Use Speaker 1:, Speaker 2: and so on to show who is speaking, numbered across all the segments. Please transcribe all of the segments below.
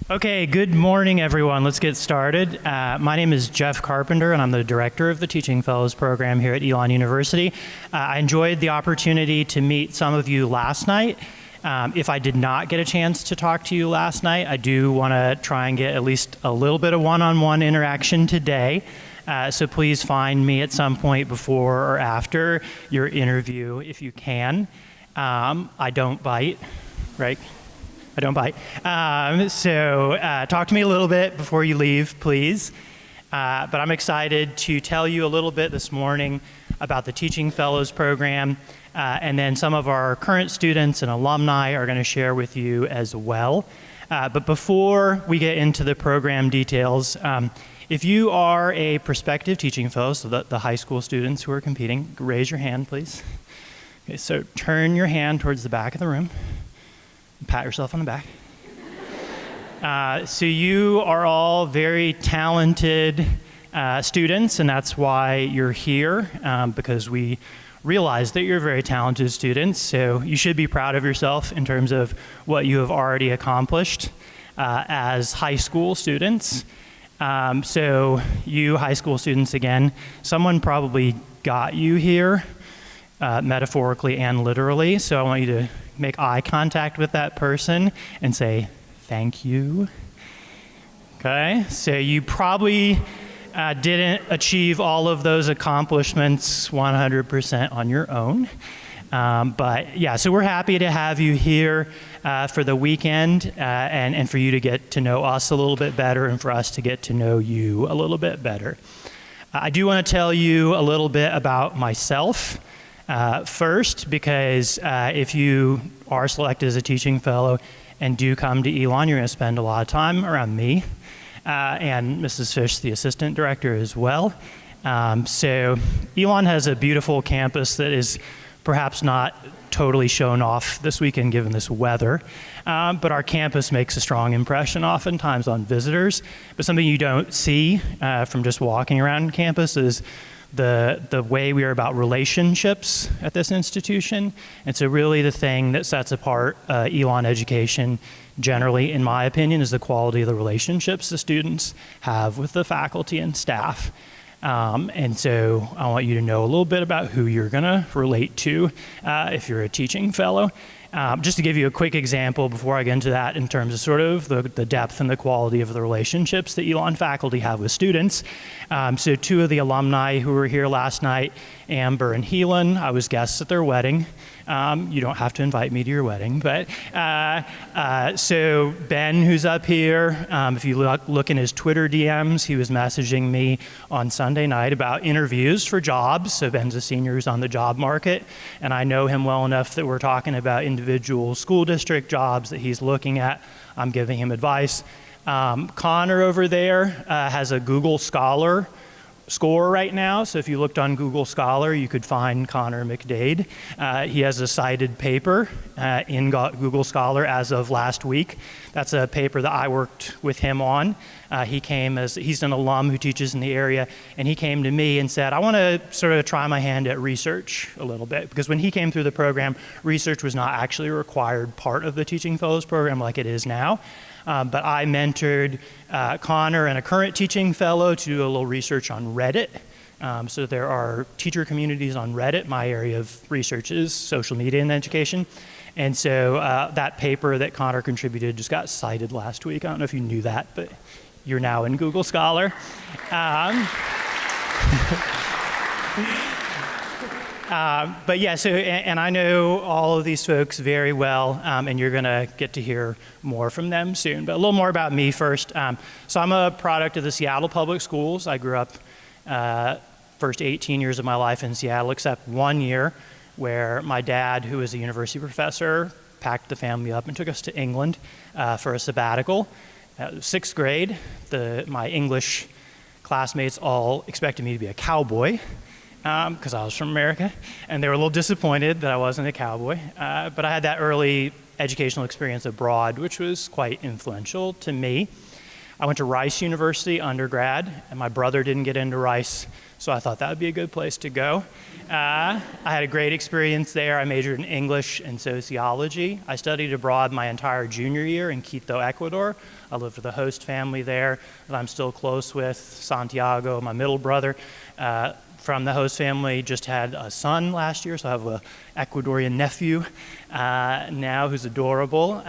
Speaker 1: Okay, good morning, everyone. Let's get started. My name is Jeff Carpenter, and I'm the director of the Teaching Fellows program here at Elon University. I enjoyed the opportunity to meet some of you last night. If I did not get a chance to talk to you last night, I do want to try and get at least a little bit of one-on-one interaction today. So please find me at some point before or after your interview if you can. I don't bite, right? I don't bite. So talk to me a little bit before you leave, please. But I'm excited to tell you a little bit this morning about the Teaching Fellows program, and then some of our current students and alumni are going to share with you as well. But before we get into the program details, if you are a prospective teaching fellow, so the high school students who are competing, raise your hand, please. Okay, so turn your hand towards the back of the room. Pat yourself on the back. So you are all very talented students, and that's why you're here, because we realize that you're very talented students. So you should be proud of yourself in terms of what you have already accomplished as high school students. So you high school students, again, someone probably got you here, metaphorically and literally. So I want you to make eye contact with that person and say, thank you. Okay, so you probably didn't achieve all of those accomplishments 100% on your own. But yeah, so we're happy to have you here for the weekend and for you to get to know us a little bit better and for us to get to know you a little bit better. I do want to tell you a little bit about myself. First, because if you are selected as a teaching fellow and do come to Elon, you're going to spend a lot of time around me and Mrs. Fish, the assistant director, as well. So Elon has a beautiful campus that is perhaps not totally shown off this weekend given this weather, but our campus makes a strong impression oftentimes on visitors. But something you don't see from just walking around campus is the way we are about relationships at this institution. And so really the thing that sets apart Elon education generally, in my opinion, is the quality of the relationships the students have with the faculty and staff. And so I want you to know a little bit about who you're going to relate to if you're a teaching fellow. Just to give you a quick example before I get into that in terms of sort of the depth and the quality of the relationships that Elon faculty have with students. So two of the alumni who were here last night, Amber and Helan, I was guests at their wedding. You don't have to invite me to your wedding, but so Ben, who's up here, if you look in his Twitter DMs, he was messaging me on Sunday night about interviews for jobs. So Ben's a senior who's on the job market, and I know him well enough that we're talking about individual school district jobs that he's looking at. I'm giving him advice. Connor over there has a Google Scholar score right now. So if you looked on Google Scholar, you could find Connor McDade. He has a cited paper in Google Scholar as of last week. That's a paper that I worked with him on. He's an alum who teaches in the area, and he came to me and said, I want to sort of try my hand at research a little bit, because when he came through the program, research was not actually a required part of the Teaching Fellows program like it is now. But I mentored Connor and a current teaching fellow to do a little research on Reddit. So there are teacher communities on Reddit. My area of research is social media and education. And so that paper that Connor contributed just got cited last week. I don't know if you knew that, but you're now in Google Scholar. But yeah, so, and I know all of these folks very well, and you're going to get to hear more from them soon. But a little more about me first. So I'm a product of the Seattle Public Schools. I grew up first 18 years of my life in Seattle, except 1 year where my dad, who was a university professor, packed the family up and took us to England for a sabbatical. Sixth grade, my English classmates all expected me to be a cowboy, because I was from America, and they were a little disappointed that I wasn't a cowboy. But I had that early educational experience abroad, which was quite influential to me. I went to Rice University undergrad, and my brother didn't get into Rice, so I thought that would be a good place to go. I had a great experience there. I majored in English and sociology. I studied abroad my entire junior year in Quito, Ecuador. I lived with a host family there that I'm still close with, Santiago, my middle brother. From the host family, just had a son last year, so I have an Ecuadorian nephew now who's adorable.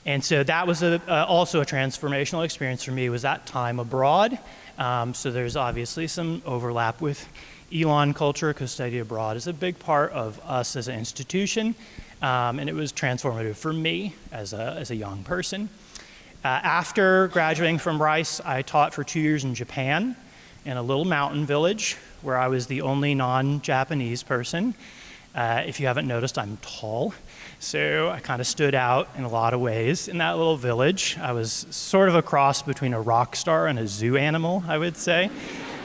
Speaker 1: And so that was also a transformational experience for me, was that time abroad. So there's obviously some overlap with Elon culture, because study abroad is a big part of us as an institution, and it was transformative for me as a young person. After graduating from Rice, I taught for 2 years in Japan in a little mountain village where I was the only non-Japanese person. If you haven't noticed, I'm tall, so I kind of stood out in a lot of ways in that little village. I was sort of a cross between a rock star and a zoo animal, I would say.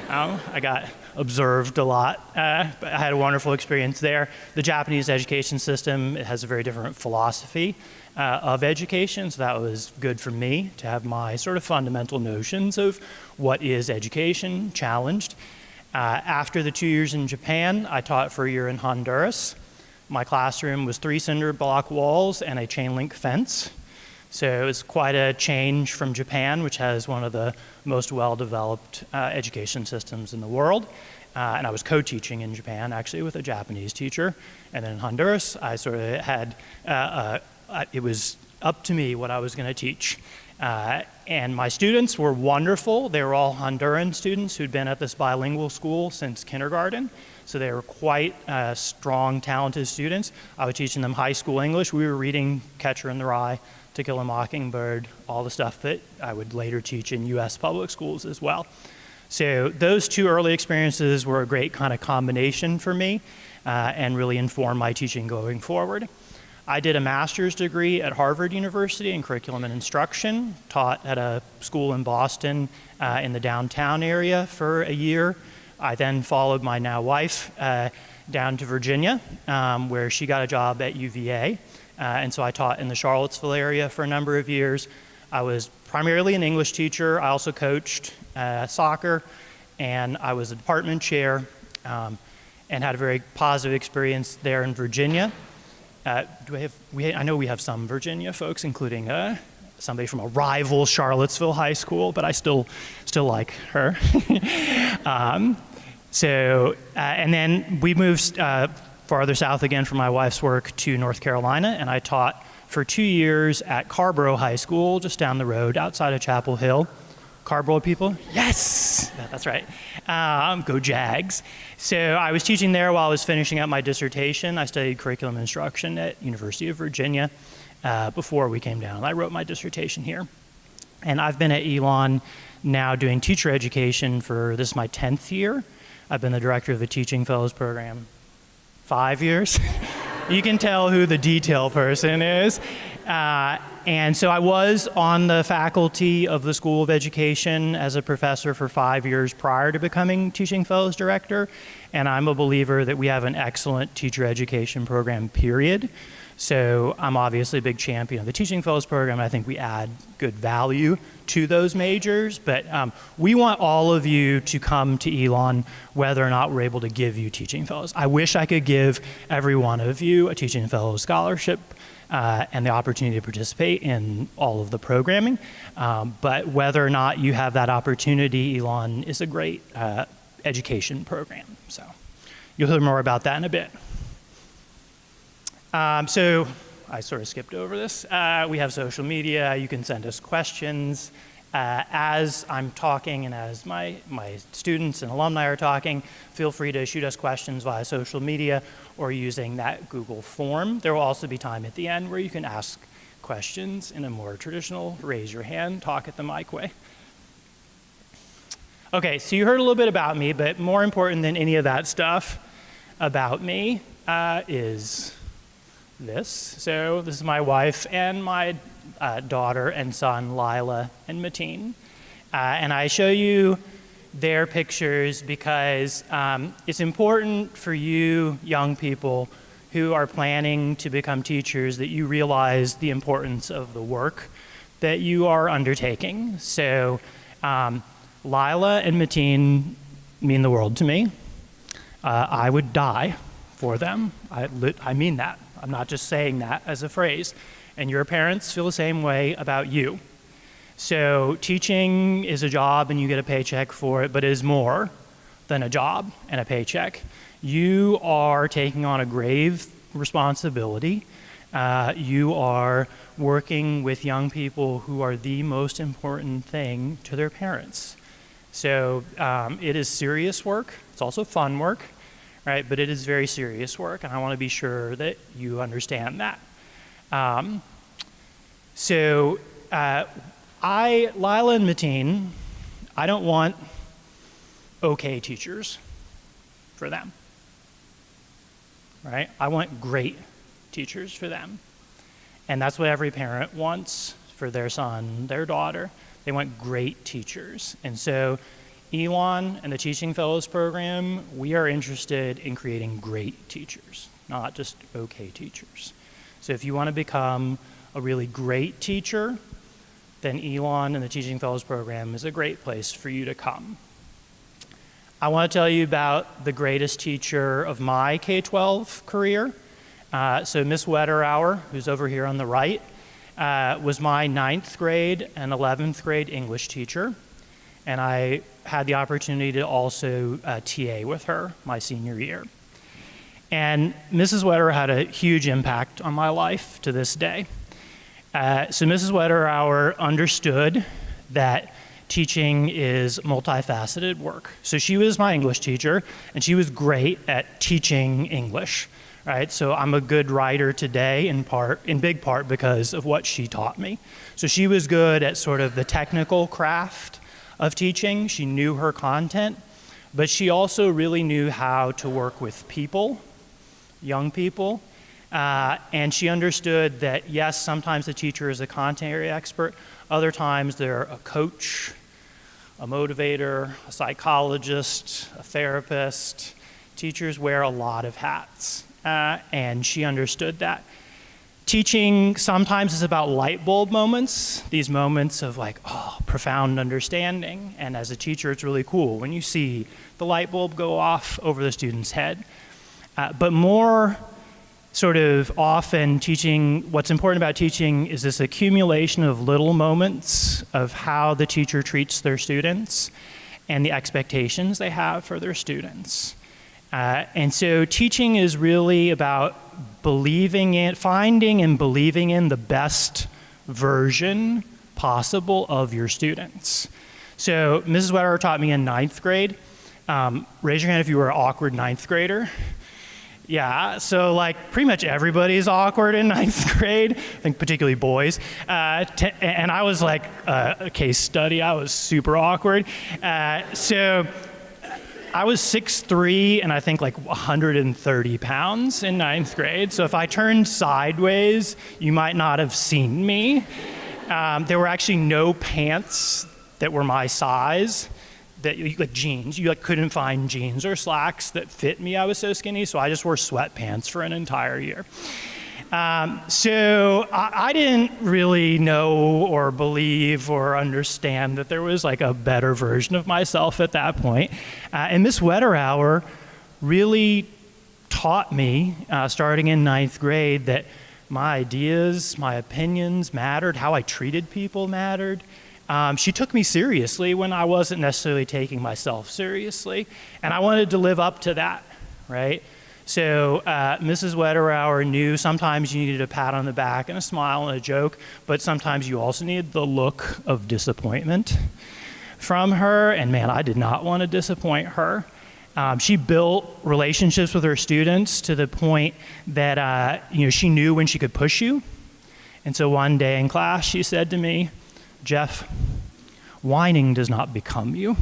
Speaker 1: I got observed a lot, but I had a wonderful experience there. The Japanese education system, it has a very different philosophy of education, so that was good for me to have my sort of fundamental notions of what is education challenged. After the 2 years in Japan, I taught for a year in Honduras. My classroom was 3 cinder block walls and a chain link fence. So it was quite a change from Japan, which has one of the most well-developed education systems in the world. And I was co-teaching in Japan, actually, with a Japanese teacher. And then in Honduras, I sort of had, it was up to me what I was going to teach. And my students were wonderful. They were all Honduran students who'd been at this bilingual school since kindergarten. So they were quite strong, talented students. I was teaching them high school English. We were reading Catcher in the Rye, To Kill a Mockingbird, all the stuff that I would later teach in US public schools as well. So those 2 early experiences were a great kind of combination for me and really informed my teaching going forward. I did a master's degree at Harvard University in curriculum and instruction, taught at a school in Boston in the downtown area for a year. I then followed my now wife down to Virginia, where she got a job at UVA. And so I taught in the Charlottesville area for a number of years. I was primarily an English teacher. I also coached soccer, and I was a department chair and had a very positive experience there in Virginia. I know we have some Virginia folks, including somebody from a rival Charlottesville high school, but I still like her. And then we moved farther south again for my wife's work to North Carolina, and I taught for 2 years at Carborough High School, just down the road outside of Chapel Hill. Carborough people? Yes! That's right. Go Jags. So I was teaching there while I was finishing up my dissertation. I studied curriculum instruction at University of Virginia before we came down. I wrote my dissertation here. And I've been at Elon now doing teacher education for, this is my 10th year. I've been the director of the Teaching Fellows Program 5 years. You can tell who the detail person is. And so I was on the faculty of the School of Education as a professor for 5 years prior to becoming Teaching Fellows Director. And I'm a believer that we have an excellent teacher education program, period. So I'm obviously a big champion of the Teaching Fellows Program. I think we add good value to those majors, but we want all of you to come to Elon whether or not we're able to give you Teaching Fellows. I wish I could give every one of you a Teaching Fellows scholarship and the opportunity to participate in all of the programming, but whether or not you have that opportunity, Elon is a great education program. So you'll hear more about that in a bit. So I sort of skipped over this. We have social media. You can send us questions. As I'm talking and as my students and alumni are talking, feel free to shoot us questions via social media or using that Google form. There will also be time at the end where you can ask questions in a more traditional raise your hand, talk at the mic way. Okay, so you heard a little bit about me, but more important than any of that stuff about me is this. So this is my wife and my daughter and son, Lila and Mateen. And I show you their pictures because it's important for you young people who are planning to become teachers that you realize the importance of the work that you are undertaking. So Lila and Mateen mean the world to me. I would die for them. I mean that. I'm not just saying that as a phrase. And your parents feel the same way about you. So teaching is a job and you get a paycheck for it, but it is more than a job and a paycheck. You are taking on a grave responsibility. You are working with young people who are the most important thing to their parents. So it is serious work. It's also fun work, right? But it is very serious work, and I want to be sure that you understand that. Lila and Mateen, I don't want okay teachers for them, right? I want great teachers for them. And that's what every parent wants for their son, their daughter. They want great teachers. And so Elon and the Teaching Fellows Program, we are interested in creating great teachers, not just okay teachers. So if you want to become a really great teacher, then Elon and the Teaching Fellows Program is a great place for you to come. I want to tell you about the greatest teacher of my K-12 career. So Miss Wetterauer, who's over here on the right, was my 9th grade and 11th grade English teacher. And I had the opportunity to also TA with her my senior year. And Mrs. Wetter had a huge impact on my life to this day. So Mrs. Wetterauer understood that teaching is multifaceted work. So she was my English teacher, and she was great at teaching English, right? So I'm a good writer today in big part because of what she taught me. So she was good at sort of the technical craft of teaching. She knew her content, but she also really knew how to work with people, young people, and she understood that, yes, sometimes the teacher is a content area expert, other times they're a coach, a motivator, a psychologist, a therapist. Teachers wear a lot of hats, and she understood that. Teaching sometimes is about light bulb moments, these moments of like, profound understanding, and as a teacher it's really cool when you see the light bulb go off over the student's head. But more sort of often what's important about teaching is this accumulation of little moments of how the teacher treats their students and the expectations they have for their students. And so teaching is really about finding and believing in the best version possible of your students. So Mrs. Wetter taught me in 9th grade. Raise your hand if you were an awkward 9th grader. Yeah, so like pretty much everybody's awkward in 9th grade, I think particularly boys. And I was like a case study, I was super awkward. So I was 6'3" and I think like 130 pounds in 9th grade. So if I turned sideways, you might not have seen me. There were actually no pants that were my size. Like jeans, you couldn't find jeans or slacks that fit me. I was so skinny, so I just wore sweatpants for an entire year. So I didn't really know or believe or understand that there was like a better version of myself at that point. And Miss Wetterauer really taught me, starting in 9th grade, that my ideas, my opinions mattered, how I treated people mattered. She took me seriously when I wasn't necessarily taking myself seriously, and I wanted to live up to that, right? So Mrs. Wetterauer knew sometimes you needed a pat on the back and a smile and a joke, but sometimes you also needed the look of disappointment from her, and man, I did not want to disappoint her. She built relationships with her students to the point that she knew when she could push you. And so one day in class, she said to me, "Jeff, whining does not become you."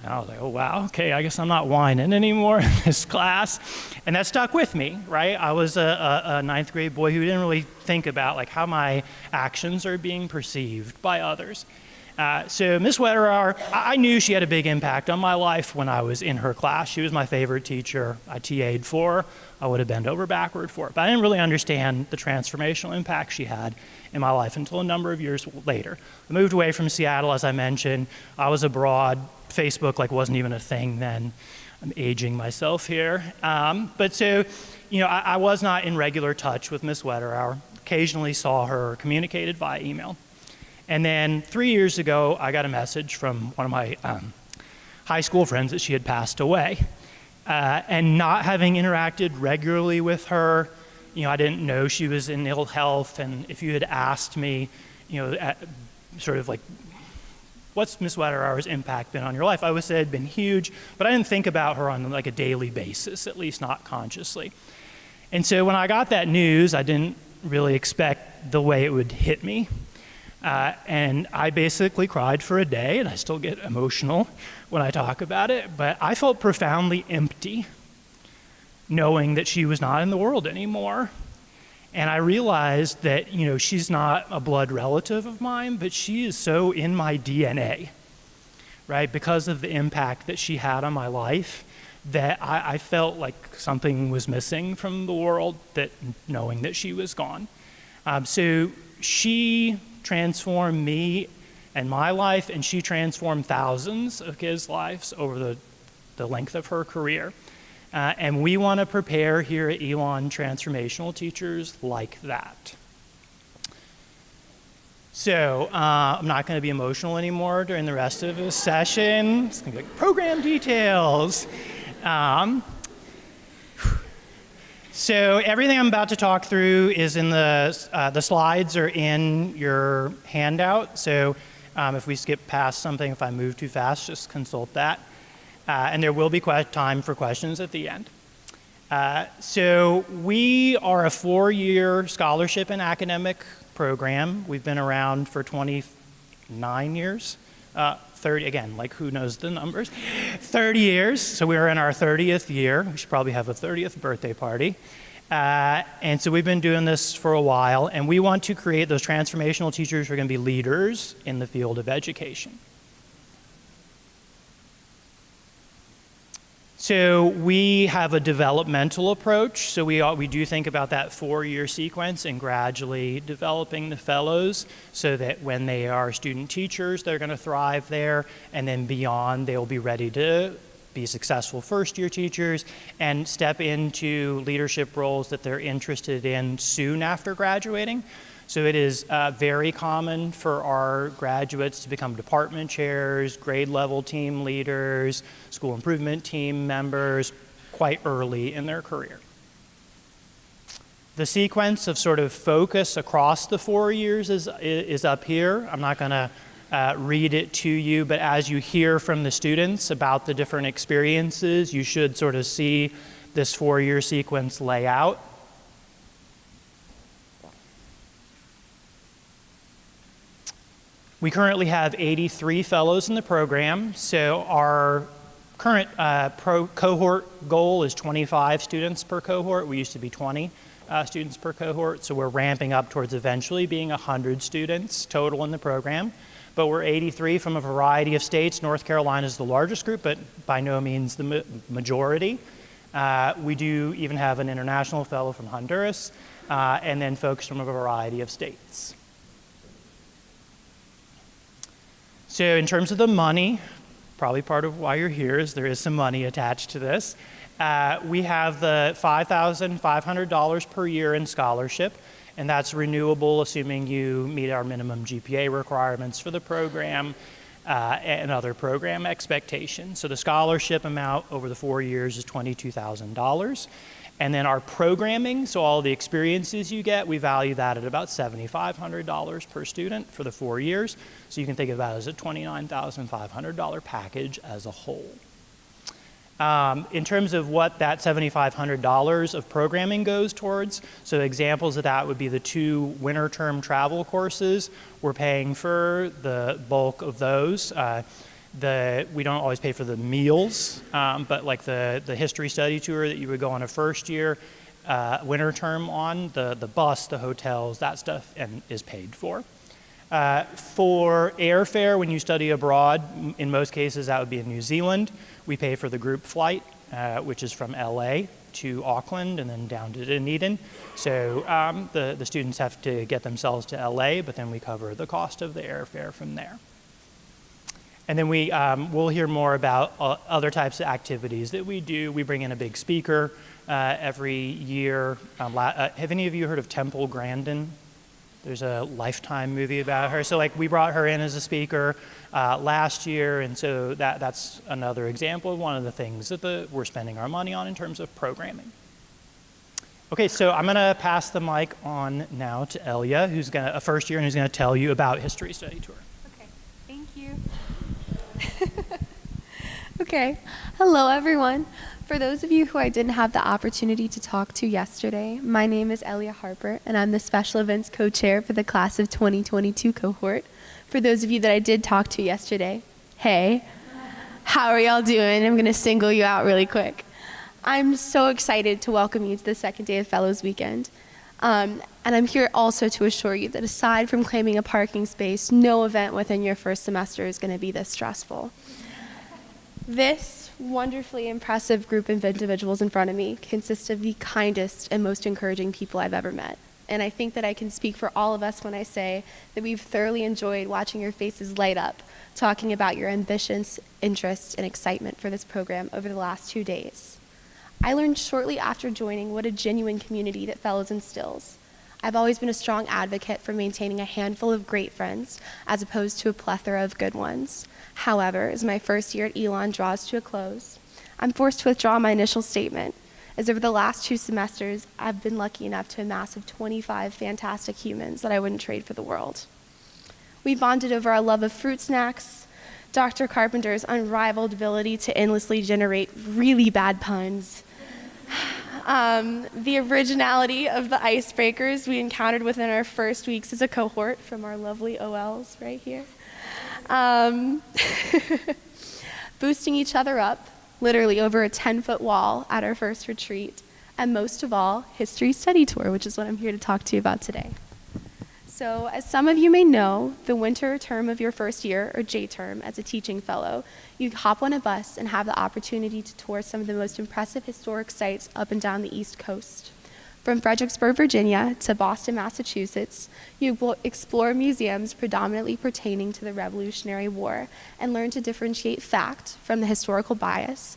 Speaker 1: And I was like, oh, wow, okay, I guess I'm not whining anymore in this class. And that stuck with me, right? I was a 9th grade boy who didn't really think about like how my actions are being perceived by others. So Miss Wetterauer, I knew she had a big impact on my life when I was in her class. She was my favorite teacher. I TA'd for her. I would have bent over backward for it. But I didn't really understand the transformational impact she had in my life until a number of years later. I moved away from Seattle, as I mentioned. I was abroad. Facebook wasn't even a thing then. I'm aging myself here. But so, I was not in regular touch with Miss Wetterauer. Occasionally saw her, communicated via email. And then 3 years ago, I got a message from one of my high school friends that she had passed away. And not having interacted regularly with her, I didn't know she was in ill health. And if you had asked me, what's Miss Wetterauer's impact been on your life, I would say it had been huge, but I didn't think about her on a daily basis, at least not consciously. And so when I got that news, I didn't really expect the way it would hit me. And I basically cried for a day, and I still get emotional when I talk about it, but I felt profoundly empty knowing that she was not in the world anymore. And I realized that, she's not a blood relative of mine, but she is so in my DNA, right? Because of the impact that she had on my life, that I felt like something was missing from the world, that knowing that she was gone. So she transformed me and my life, and she transformed thousands of kids' lives over the length of her career. And we want to prepare here at Elon transformational teachers like that. So I'm not going to be emotional anymore during the rest of the session. It's going to be program details. So everything I'm about to talk through is in the slides are in your handout. So if we skip past something, if I move too fast, just consult that. And there will be time for questions at the end. So we are a 4-year scholarship and academic program. We've been around for 29 years. 30, again, who knows the numbers? 30 years, so we're in our 30th year. We should probably have a 30th birthday party. And so we've been doing this for a while, and we want to create those transformational teachers who are going to be leaders in the field of education. So we have a developmental approach. So we do think about that 4-year sequence and gradually developing the fellows so that when they are student teachers, they're going to thrive there. And then beyond, they'll be ready to be successful first-year teachers and step into leadership roles that they're interested in soon after graduating. So it is very common for our graduates to become department chairs, grade level team leaders, school improvement team members quite early in their career. The sequence of sort of focus across the 4 years is up here. I'm not going to read it to you, but as you hear from the students about the different experiences, you should sort of see this 4-year sequence lay out. We currently have 83 fellows in the program, so our current cohort goal is 25 students per cohort. We used to be 20 students per cohort, so we're ramping up towards eventually being 100 students total in the program. But we're 83 from a variety of states. North Carolina is the largest group, but by no means the majority. We do even have an international fellow from Honduras, and then folks from a variety of states. So in terms of the money, probably part of why you're here is there is some money attached to this. We have the $5,500 per year in scholarship, and that's renewable assuming you meet our minimum GPA requirements for the program and other program expectations. So the scholarship amount over the 4 years is $22,000. And then our programming, so all the experiences you get, we value that at about $7,500 per student for the 4 years. So you can think of that as a $29,500 package as a whole. In terms of what that $7,500 of programming goes towards, so examples of that would be the 2 winter term travel courses. We're paying for the bulk of those. We don't always pay for the meals, but like the history study tour that you would go on a first year winter term on, the bus, the hotels, that stuff is paid for. For airfare, when you study abroad, in most cases that would be in New Zealand. We pay for the group flight, which is from LA to Auckland and then down to Dunedin. So the students have to get themselves to LA, but then we cover the cost of the airfare from there. And then we'll hear more about other types of activities that we do. We bring in a big speaker every year. Have any of you heard of Temple Grandin? There's a Lifetime movie about her. So like we brought her in as a speaker last year, and so that's another example of one of the things that we're spending our money on in terms of programming. Okay, so I'm gonna pass the mic on now to Elia, who's a first year and who's gonna tell you about History Study Tour.
Speaker 2: Okay, thank you. Okay, hello everyone. For those of you who I didn't have the opportunity to talk to yesterday, my name is Elia Harper, and I'm the Special Events Co-Chair for the Class of 2022 cohort. For those of you that I did talk to yesterday, hey, how are y'all doing? I'm gonna single you out really quick. I'm so excited to welcome you to the second day of Fellows Weekend. And I'm here also to assure you that aside from claiming a parking space, no event within your first semester is gonna be this stressful. This wonderfully impressive group of individuals in front of me consists of the kindest and most encouraging people I've ever met. And I think that I can speak for all of us when I say that we've thoroughly enjoyed watching your faces light up, talking about your ambitions, interest, and excitement for this program over the last 2 days. I learned shortly after joining what a genuine community that Fellows instills. I've always been a strong advocate for maintaining a handful of great friends as opposed to a plethora of good ones. However, as my first year at Elon draws to a close, I'm forced to withdraw my initial statement, as over the last 2 semesters, I've been lucky enough to amass 25 fantastic humans that I wouldn't trade for the world. We bonded over our love of fruit snacks, Dr. Carpenter's unrivaled ability to endlessly generate really bad puns, the originality of the icebreakers we encountered within our first weeks as a cohort from our lovely OLs right here. Boosting each other up, literally over a 10-foot wall at our first retreat, and most of all, History Study Tour, which is what I'm here to talk to you about today. So, as some of you may know, the winter term of your first year, or J-term, as a teaching fellow, you hop on a bus and have the opportunity to tour some of the most impressive historic sites up and down the East Coast. From Fredericksburg, Virginia, to Boston, Massachusetts, you will explore museums predominantly pertaining to the Revolutionary War and learn to differentiate fact from the historical bias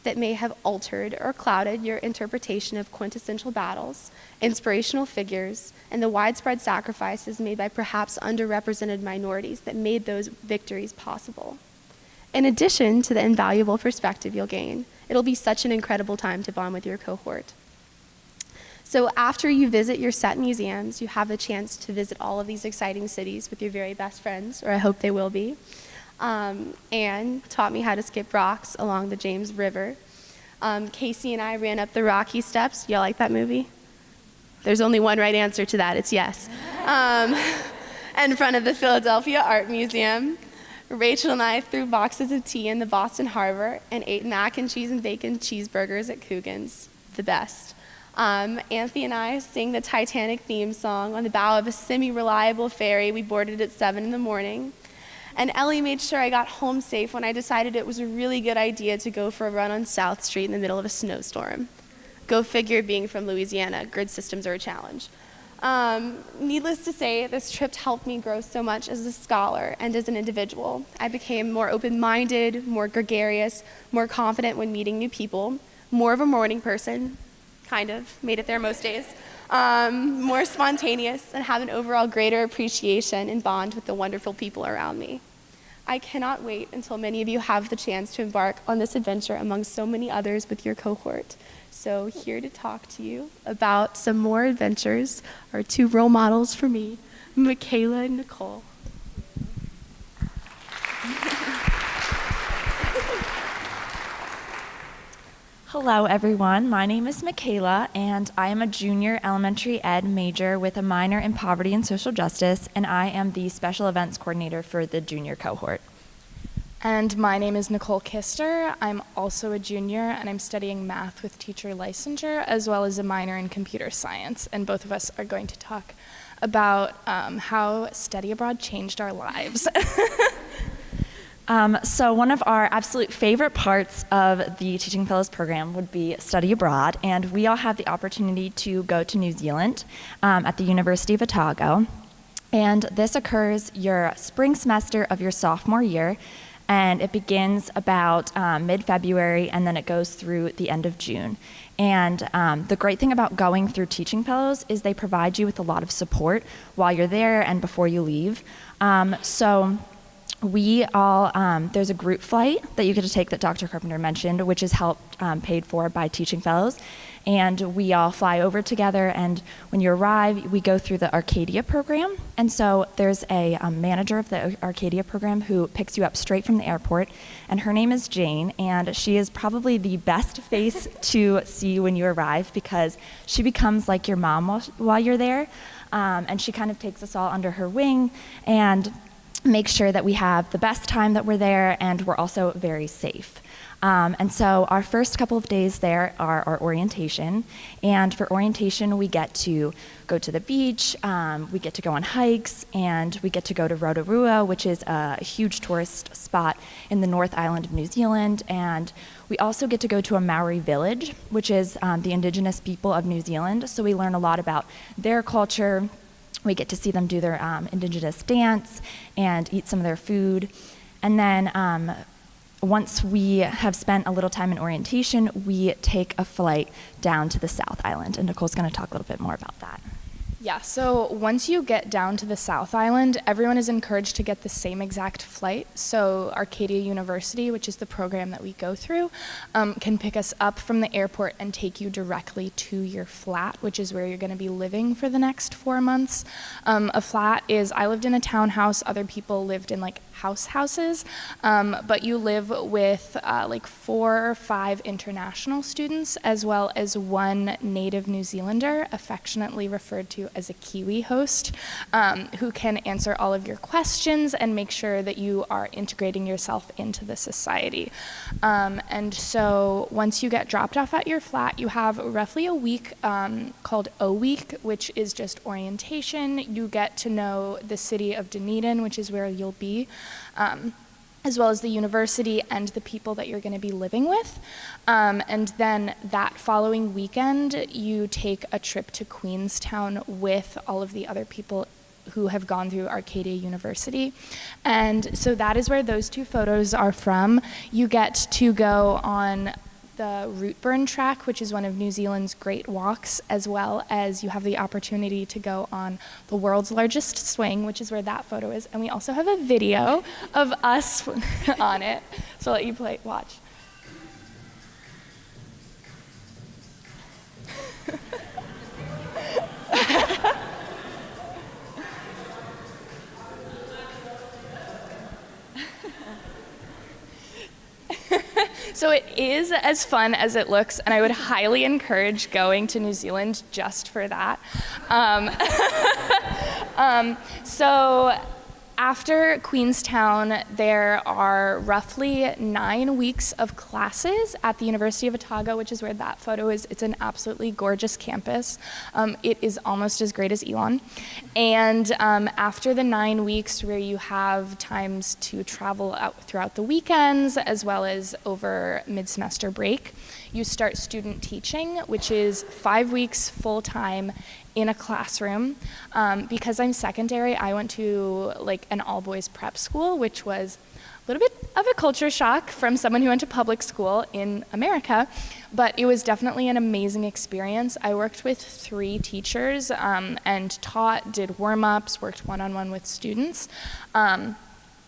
Speaker 2: that may have altered or clouded your interpretation of quintessential battles, inspirational figures, and the widespread sacrifices made by perhaps underrepresented minorities that made those victories possible. In addition to the invaluable perspective you'll gain, it'll be such an incredible time to bond with your cohort. So after you visit your set museums, you have the chance to visit all of these exciting cities with your very best friends, or I hope they will be. Anne taught me how to skip rocks along the James River. Casey and I ran up the Rocky Steps. Y'all like that movie? There's only one right answer to that, it's yes. In front of the Philadelphia Art Museum. Rachel and I threw boxes of tea in the Boston Harbor and ate mac and cheese and bacon cheeseburgers at Coogan's, the best. Anthony and I sang the Titanic theme song on the bow of a semi-reliable ferry we boarded at 7 in the morning. And Ellie made sure I got home safe when I decided it was a really good idea to go for a run on South Street in the middle of a snowstorm. Go figure, being from Louisiana, grid systems are a challenge. Needless to say, this trip helped me grow so much as a scholar and as an individual. I became more open-minded, more gregarious, more confident when meeting new people, more of a morning person, kind of, made it there most days, more spontaneous, and have an overall greater appreciation and bond with the wonderful people around me. I cannot wait until many of you have the chance to embark on this adventure among so many others with your cohort. So here to talk to you about some more adventures are 2 role models for me, Michaela and Nicole.
Speaker 3: Hello everyone, my name is Michaela and I am a junior elementary ed major with a minor in poverty and social justice, and I am the special events coordinator for the junior cohort.
Speaker 4: And my name is Nicole Kister. I'm also a junior and I'm studying math with teacher licensure as well as a minor in computer science, and both of us are going to talk about how study abroad changed our lives.
Speaker 3: So one of our absolute favorite parts of the Teaching Fellows program would be study abroad, and we all have the opportunity to go to New Zealand at the University of Otago. And this occurs your spring semester of your sophomore year, and it begins about mid-February, and then it goes through the end of June. And the great thing about going through Teaching Fellows is they provide you with a lot of support while you're there and before you leave. So we all, there's a group flight that you get to take that Dr. Carpenter mentioned, which is helped paid for by Teaching Fellows. And we all fly over together, and when you arrive, we go through the Arcadia program. And so there's a manager of the Arcadia program who picks you up straight from the airport, and her name is Jane, and she is probably the best face to see when you arrive because she becomes like your mom while you're there. And she kind of takes us all under her wing and make sure that we have the best time that we're there, and we're also very safe. And so our first couple of days there are our orientation, and for orientation we get to go to the beach, we get to go on hikes, and we get to go to Rotorua, which is a huge tourist spot in the North Island of New Zealand, and we also get to go to a Maori village, which is the indigenous people of New Zealand, so we learn a lot about their culture. We get to see them do their indigenous dance and eat some of their food. And then once we have spent a little time in orientation, we take a flight down to the South Island. And Nicole's going to talk a little bit more about that.
Speaker 4: Yeah, so once you get down to the South Island, everyone is encouraged to get the same exact flight. So Arcadia University, which is the program that we go through, can pick us up from the airport and take you directly to your flat, which is where you're going to be living for the next 4 months. A flat is, I lived in a townhouse, other people lived in like houses, but you live with like 4 or 5 international students, as well as 1 native New Zealander, affectionately referred to as a Kiwi host, who can answer all of your questions and make sure that you are integrating yourself into the society. And so once you get dropped off at your flat, you have roughly a week called O Week, which is just orientation. You get to know the city of Dunedin, which is where you'll be, as well as the university and the people that you're going to be living with. And then that following weekend, you take a trip to Queenstown with all of the other people who have gone through Arcadia University. And so that is where those 2 photos are from. You get to go on the Rootburn track, which is one of New Zealand's great walks, as well as you have the opportunity to go on the world's largest swing, which is where that photo is. And we also have a video of us on it. So I'll let you watch. So it is as fun as it looks, and I would highly encourage going to New Zealand just for that. So after Queenstown, there are roughly 9 weeks of classes at the University of Otago, which is where that photo is. It's an absolutely gorgeous campus. It is almost as great as Elon. And after the 9 weeks where you have times to travel out throughout the weekends, as well as over mid-semester break, you start student teaching, which is 5 weeks full-time in a classroom. Because I'm secondary, I went to like an all-boys prep school, which was a little bit of a culture shock from someone who went to public school in America, but it was definitely an amazing experience. I worked with 3 teachers and taught, did warm-ups, worked one-on-one with students.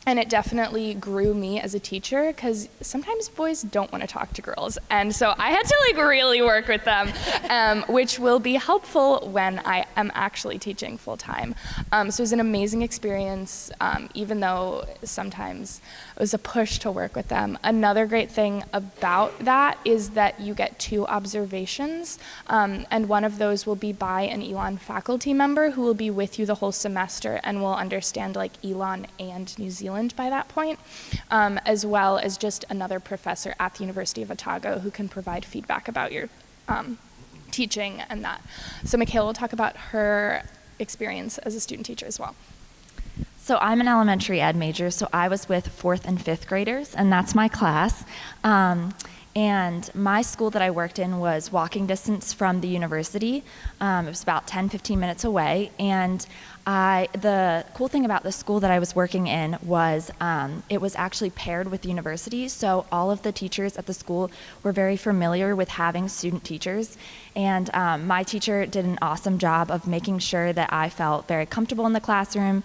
Speaker 4: And it definitely grew me as a teacher, because sometimes boys don't want to talk to girls. And so I had to like really work with them, which will be helpful when I am actually teaching full time. So it was an amazing experience, even though sometimes it was a push to work with them. Another great thing about that is that you get 2 observations, and one of those will be by an Elon faculty member who will be with you the whole semester and will understand like Elon and New Zealand by that point, as well as just another professor at the University of Otago who can provide feedback about your teaching and that. So Michaela will talk about her experience as a student teacher as well.
Speaker 3: So I'm an elementary ed major, so I was with 4th and 5th graders, and that's my class. And my school that I worked in was walking distance from the university. It was about 10, 15 minutes away. And the cool thing about the school that I was working in was it was actually paired with the university. So all of the teachers at the school were very familiar with having student teachers. And my teacher did an awesome job of making sure that I felt very comfortable in the classroom.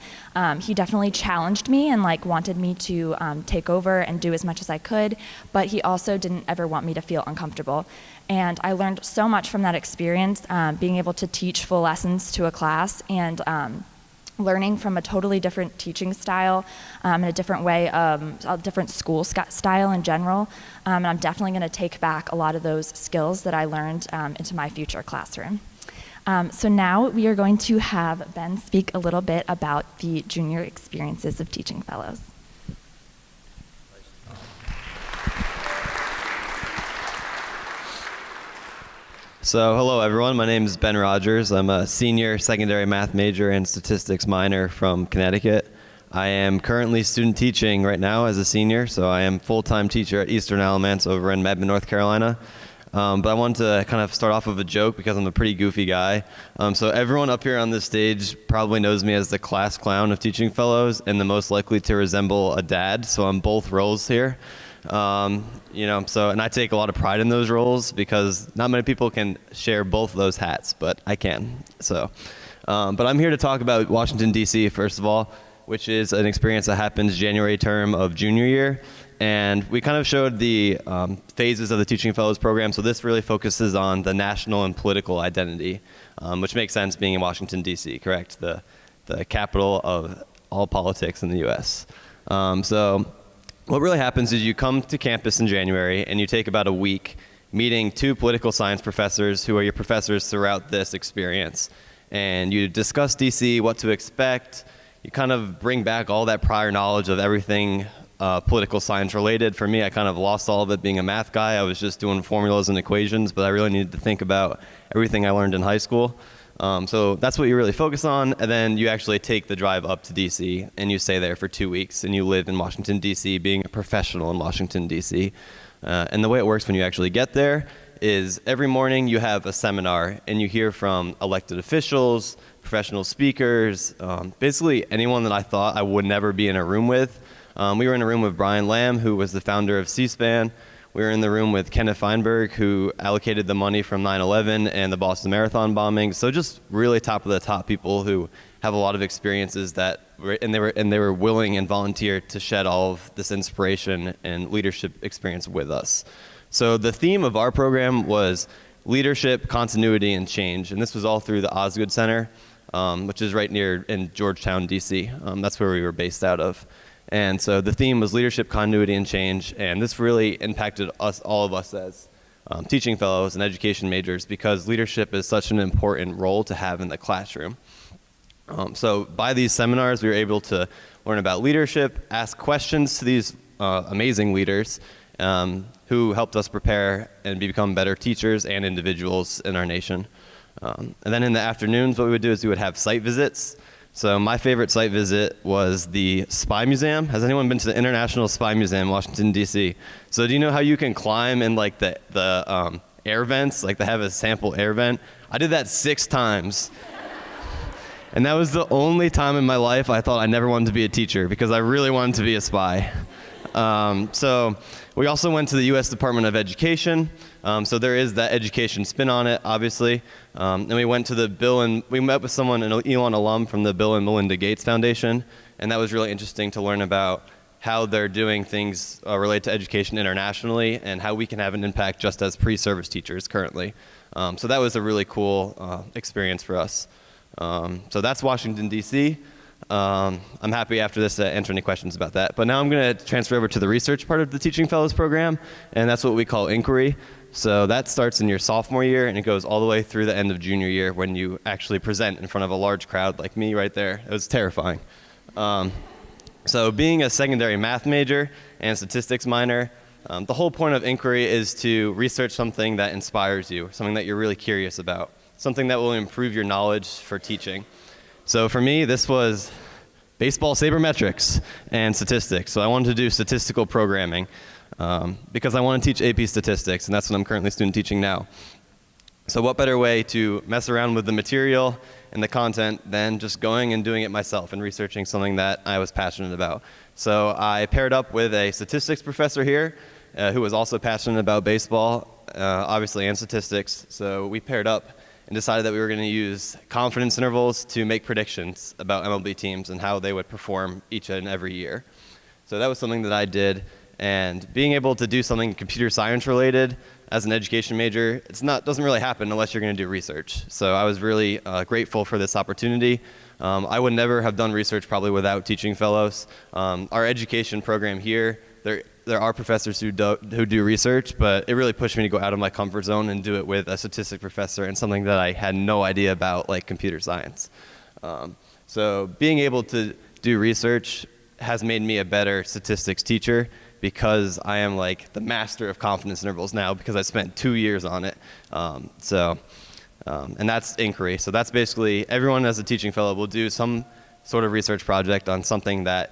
Speaker 3: He definitely challenged me and wanted me to take over and do as much as I could, but he also didn't ever want me to feel uncomfortable. And I learned so much from that experience, being able to teach full lessons to a class and learning from a totally different teaching style and a different way, a different school style in general. And I'm definitely going to take back a lot of those skills that I learned into my future classroom. So now we are going to have Ben speak a little bit about the junior experiences of teaching fellows.
Speaker 5: So hello everyone, my name is Ben Rogers. I'm a senior secondary math major and statistics minor from Connecticut. I am currently student teaching right now as a senior, so I am full-time teacher at Eastern Alamance over in Mebane, North Carolina. But I wanted to kind of start off with a joke because I'm a pretty goofy guy. So everyone up here on this stage probably knows me as the class clown of teaching fellows and the most likely to resemble a dad, so I'm both roles here. And I take a lot of pride in those roles because not many people can share both of those hats, but I can. But I'm here to talk about Washington, D.C., first of all, which is an experience that happens January term of junior year. And we kind of showed the phases of the Teaching Fellows program, so this really focuses on the national and political identity, which makes sense being in Washington, D.C., correct? The capital of all politics in the U.S. What really happens is you come to campus in January and you take about a week meeting 2 political science professors who are your professors throughout this experience. And you discuss DC, what to expect. You kind of bring back all that prior knowledge of everything political science related. For me, I kind of lost all of it being a math guy. I was just doing formulas and equations, but I really needed to think about everything I learned in high school. So that's what you really focus on, and then you actually take the drive up to D.C. and you stay there for 2 weeks, and you live in Washington, D.C., being a professional in Washington, D.C. And the way it works when you actually get there is every morning you have a seminar, and you hear from elected officials, professional speakers, basically anyone that I thought I would never be in a room with. We were in a room with Brian Lamb, who was the founder of C-SPAN. We were in the room with Kenneth Feinberg, who allocated the money from 9/11 and the Boston Marathon bombing. So just really top of the top people who have a lot of experiences and they were willing and volunteered to shed all of this inspiration and leadership experience with us. So the theme of our program was leadership, continuity, and change, and this was all through the Osgood Center, which is right near in Georgetown, D.C. That's where we were based out of. And so the theme was leadership, continuity, and change, and this really impacted all of us as teaching fellows and education majors because leadership is such an important role to have in the classroom. So by these seminars, we were able to learn about leadership, ask questions to these amazing leaders who helped us prepare and become better teachers and individuals in our nation. And then in the afternoons, what we would do is we would have site visits. So my favorite site visit was the Spy Museum. Has anyone been to the International Spy Museum in Washington, D.C.? So do you know how you can climb in the air vents? They have a sample air vent. I did that 6 times. And that was the only time in my life I thought I never wanted to be a teacher because I really wanted to be a spy. So we also went to the U.S. Department of Education. So there is that education spin on it, obviously. And we went to we met with someone, an Elon alum from the Bill and Melinda Gates Foundation. And that was really interesting to learn about how they're doing things related to education internationally and how we can have an impact just as pre-service teachers currently. So that was a really cool experience for us. So that's Washington, D.C. I'm happy after this to answer any questions about that. But now I'm going to transfer over to the research part of the Teaching Fellows program, and that's what we call inquiry. So that starts in your sophomore year, and it goes all the way through the end of junior year when you actually present in front of a large crowd like me right there. It was terrifying. So being a secondary math major and statistics minor, the whole point of inquiry is to research something that inspires you, something that you're really curious about, something that will improve your knowledge for teaching. So for me, this was baseball sabermetrics and statistics. So I wanted to do statistical programming because I want to teach AP statistics, and that's what I'm currently student teaching now. So what better way to mess around with the material and the content than just going and doing it myself and researching something that I was passionate about. So I paired up with a statistics professor here who was also passionate about baseball, obviously, and statistics. So we paired up and decided that we were going to use confidence intervals to make predictions about MLB teams and how they would perform each and every year. So that was something that I did, and being able to do something computer science related as an education major, doesn't really happen unless you're going to do research. So I was really grateful for this opportunity. I would never have done research probably without teaching fellows. Our education program here, there are professors who do research, but it really pushed me to go out of my comfort zone and do it with a statistics professor and something that I had no idea about, like computer science. So being able to do research has made me a better statistics teacher because I am like the master of confidence intervals now because I spent 2 years on it. And that's inquiry. So that's basically everyone as a teaching fellow will do some sort of research project on something that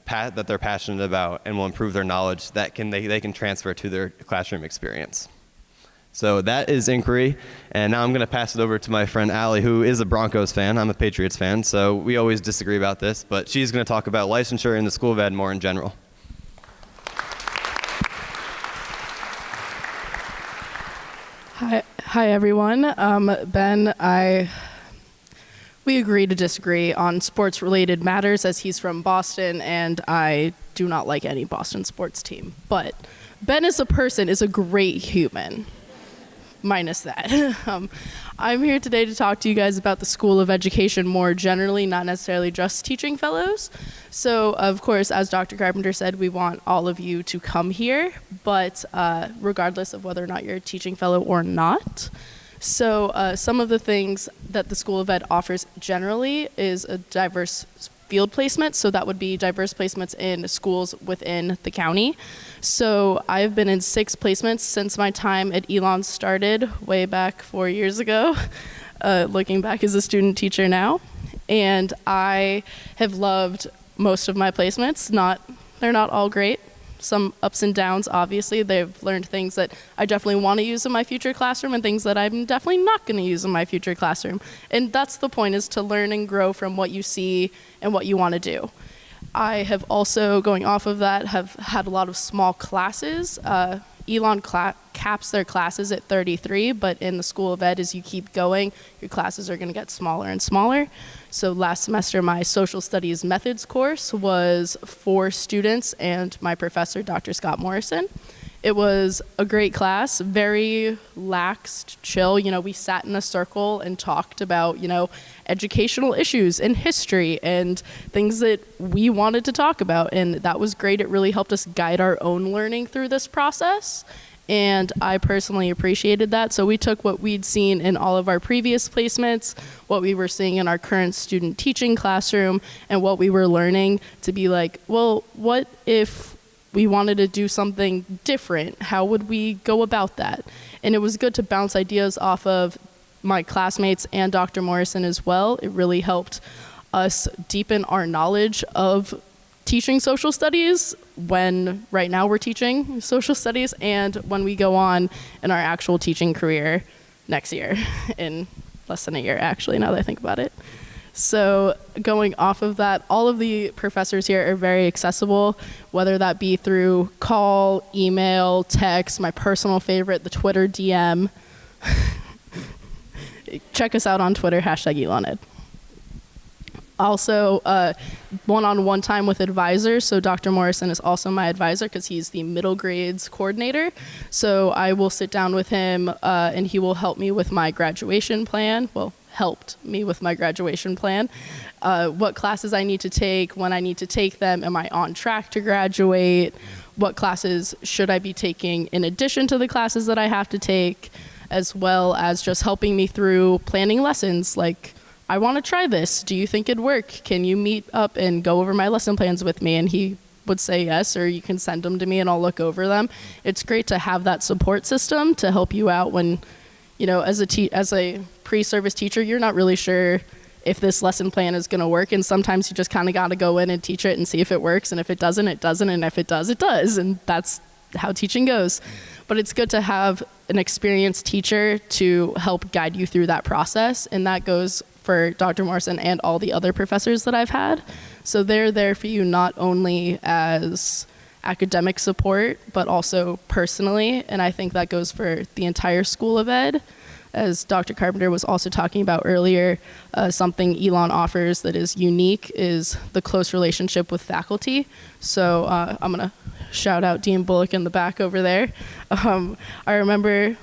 Speaker 5: they're passionate about and will improve their knowledge that they can transfer to their classroom experience. So that is inquiry, and now I'm going to pass it over to my friend Allie, who is a Broncos fan. I'm a Patriots fan, so we always disagree about this, but she's going to talk about licensure in the School of Ed more in general.
Speaker 6: Hi everyone. Ben, we agree to disagree on sports-related matters as he's from Boston, and I do not like any Boston sports team. But Ben as a person is a great human, minus that. I'm here today to talk to you guys about the School of Education more generally, not necessarily just teaching fellows. So, of course, as Dr. Carpenter said, we want all of you to come here, but regardless of whether or not you're a teaching fellow or not. So some of the things that the School of Ed offers generally is a diverse field placement. So that would be diverse placements in schools within the county. So I've been in 6 placements since my time at Elon started way back 4 years ago, looking back as a student teacher now. And I have loved most of my placements. They're not all great. Some ups and downs, obviously. They've learned things that I definitely want to use in my future classroom and things that I'm definitely not going to use in my future classroom. And that's the point, is to learn and grow from what you see and what you want to do. I have also, going off of that, have had a lot of small classes. Elon caps their classes at 33, but in the School of Ed, as you keep going, your classes are going to get smaller and smaller. So last semester, my social studies methods course was 4 students and my professor, Dr. Scott Morrison. It was a great class, very laxed, chill. We sat in a circle and talked about, educational issues and history and things that we wanted to talk about. And that was great. It really helped us guide our own learning through this process. And I personally appreciated that. So we took what we'd seen in all of our previous placements, what we were seeing in our current student teaching classroom, and what we were learning to be like, well, what if we wanted to do something different? How would we go about that? And it was good to bounce ideas off of my classmates and Dr. Morrison as well. It really helped us deepen our knowledge of teaching social studies when right now we're teaching social studies and when we go on in our actual teaching career next year, in less than a year actually, now that I think about it. So going off of that, all of the professors here are very accessible, whether that be through call, email, text, my personal favorite, the Twitter DM. Check us out on Twitter, #ElonEd. Also, one-on-one time with advisors. So Dr. Morrison is also my advisor because he's the middle grades coordinator. So I will sit down with him and he will help me with my graduation plan. Well, helped me with my graduation plan. What classes I need to take, when I need to take them, am I on track to graduate? What classes should I be taking in addition to the classes that I have to take, as well as just helping me through planning lessons. Like, I want to try this. Do you think it'd work? Can you meet up and go over my lesson plans with me? And he would say yes, or you can send them to me and I'll look over them. It's great to have that support system to help you out when, as a pre-service teacher, you're not really sure if this lesson plan is going to work. And sometimes you just kind of got to go in and teach it and see if it works. And if it doesn't, it doesn't. And if it does, it does. And that's how teaching goes. But it's good to have an experienced teacher to help guide you through that process. And that goes for Dr. Morrison and all the other professors that I've had. So they're there for you not only as academic support, but also personally. And I think that goes for the entire School of Ed. As Dr. Carpenter was also talking about earlier, something Elon offers that is unique is the close relationship with faculty. So I'm going to shout out Dean Bullock in the back over there. I remember a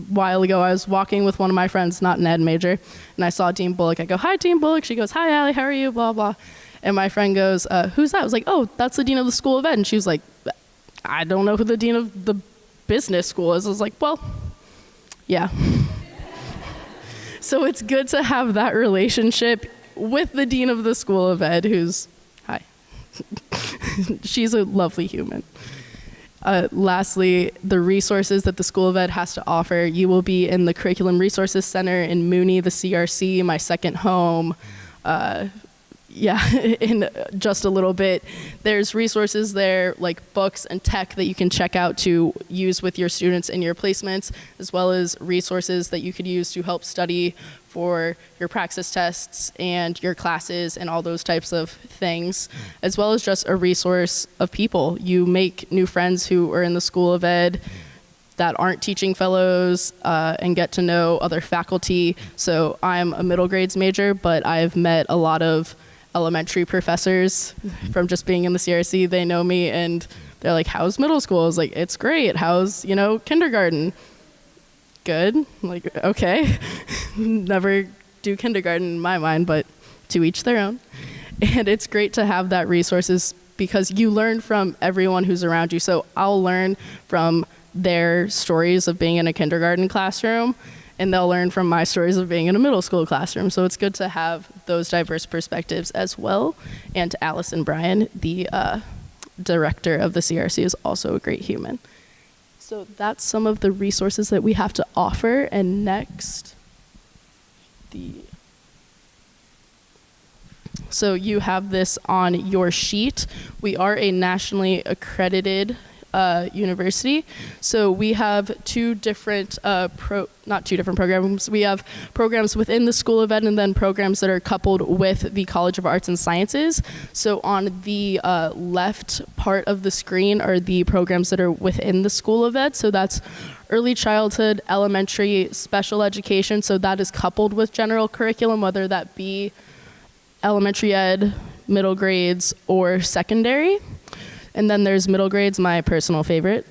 Speaker 6: while ago I was walking with one of my friends, not an ed major, and I saw Dean Bullock. I go, "Hi, Dean Bullock." She goes, "Hi, Allie, how are you?" Blah, blah. And my friend goes, "Who's that?" I was like, "Oh, that's the dean of the School of Ed." And she was like, "I don't know who the dean of the business school is." I was like, "Well, yeah." So it's good to have that relationship with the dean of the School of Ed, who's, hi. She's a lovely human. Lastly, the resources that the School of Ed has to offer. You will be in the Curriculum Resources Center in Mooney, the CRC, my second home. In just a little bit. There's resources there like books and tech that you can check out to use with your students in your placements, as well as resources that you could use to help study for your praxis tests and your classes and all those types of things, as well as just a resource of people. You make new friends who are in the School of Ed that aren't teaching fellows and get to know other faculty. So I'm a middle grades major, but I've met a lot of elementary professors from just being in the CRC. They know me and they're like, "How's middle school?" I was like, "It's great." "How's, kindergarten?" "Good." I'm like, okay. Never do kindergarten in my mind, but to each their own. And it's great to have that resources because you learn from everyone who's around you. So I'll learn from their stories of being in a kindergarten classroom, and they'll learn from my stories of being in a middle school classroom. So it's good to have those diverse perspectives as well. And Allison Bryan, the director of the CRC, is also a great human. So that's some of the resources that we have to offer. And next, so you have this on your sheet. We are a nationally accredited university. So we have two different, not two different programs. We have programs within the School of Ed and then programs that are coupled with the College of Arts and Sciences. So on the left part of the screen are the programs that are within the School of Ed. So that's early childhood, elementary, special education. So that is coupled with general curriculum, whether that be elementary ed, middle grades, or secondary. And then there's middle grades, my personal favorite,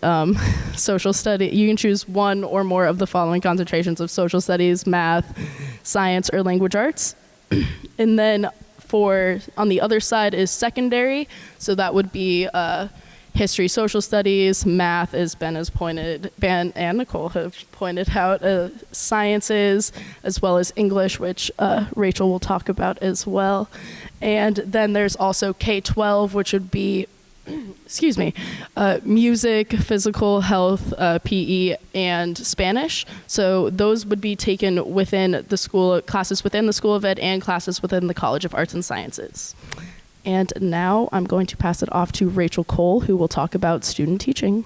Speaker 6: social study. You can choose one or more of the following concentrations of social studies, math, science, or language arts. And then on the other side is secondary. So that would be history, social studies, math, as Ben and Nicole have pointed out, sciences, as well as English, which Rachel will talk about as well. And then there's also K-12, which would be music, physical health, PE, and Spanish. So those would be taken within the school, classes within the School of Ed and classes within the College of Arts and Sciences. And now I'm going to pass it off to Rachel Cole, who will talk about student teaching.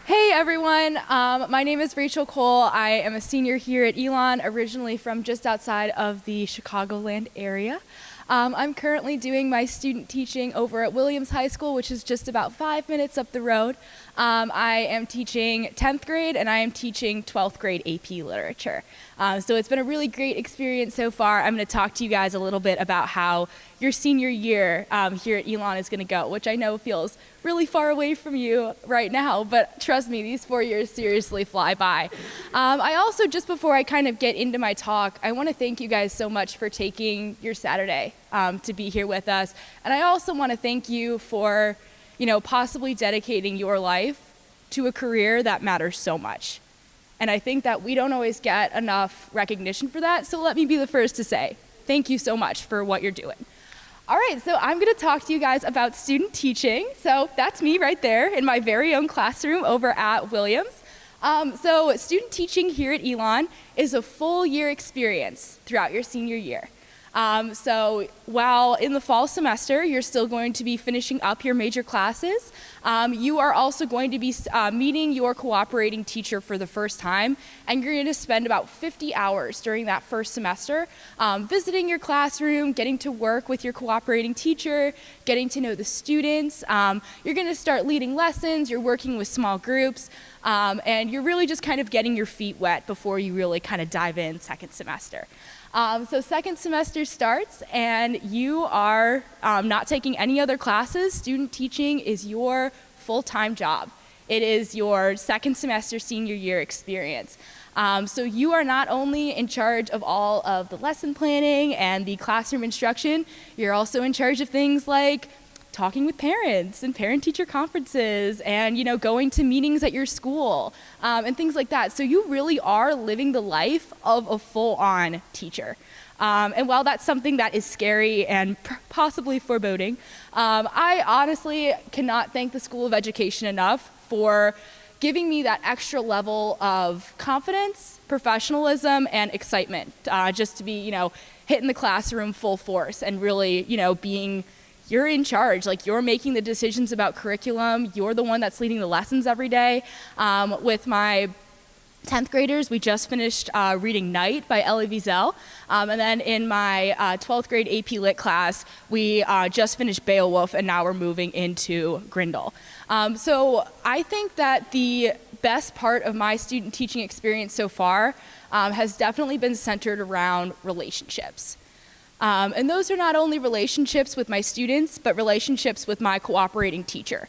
Speaker 7: Hey everyone, my name is Rachel Cole. I am a senior here at Elon, originally from just outside of the Chicagoland area. I'm currently doing my student teaching over at Williams High School, which is just about 5 minutes up the road. I am teaching 10th grade and I am teaching 12th grade AP literature. So it's been a really great experience so far. I'm going to talk to you guys a little bit about how your senior year here at Elon is going to go, which I know feels really far away from you right now, but trust me, these 4 years seriously fly by. I also, just before I kind of get into my talk, I want to thank you guys so much for taking your Saturday to be here with us. And I also want to thank you for, possibly dedicating your life to a career that matters so much. And I think that we don't always get enough recognition for that, so let me be the first to say thank you so much for what you're doing. All right, so I'm going to talk to you guys about student teaching. So that's me right there in my very own classroom over at Williams. So student teaching here at Elon is a full year experience throughout your senior year. So while in the fall semester, you're still going to be finishing up your major classes, you are also going to be meeting your cooperating teacher for the first time, and you're going to spend about 50 hours during that first semester visiting your classroom, getting to work with your cooperating teacher, getting to know the students. You're going to start leading lessons, you're working with small groups, and you're really just kind of getting your feet wet before you really kind of dive in second semester. So second semester starts and you are not taking any other classes. Student teaching is your full-time job. It is your second semester senior year experience. So you are not only in charge of all of the lesson planning and the classroom instruction, you're also in charge of things like talking with parents and parent-teacher conferences and, going to meetings at your school and things like that. So you really are living the life of a full-on teacher. And while that's something that is scary and possibly foreboding, I honestly cannot thank the School of Education enough for giving me that extra level of confidence, professionalism, and excitement just to be, hitting the classroom full force and really, being you're in charge, like you're making the decisions about curriculum, you're the one that's leading the lessons every day. With my 10th graders, we just finished reading Night by Elie Wiesel. And then in my 12th grade AP Lit class, we just finished Beowulf, and now we're moving into Grindel. So I think that the best part of my student teaching experience so far has definitely been centered around relationships. And those are not only relationships with my students, but relationships with my cooperating teacher.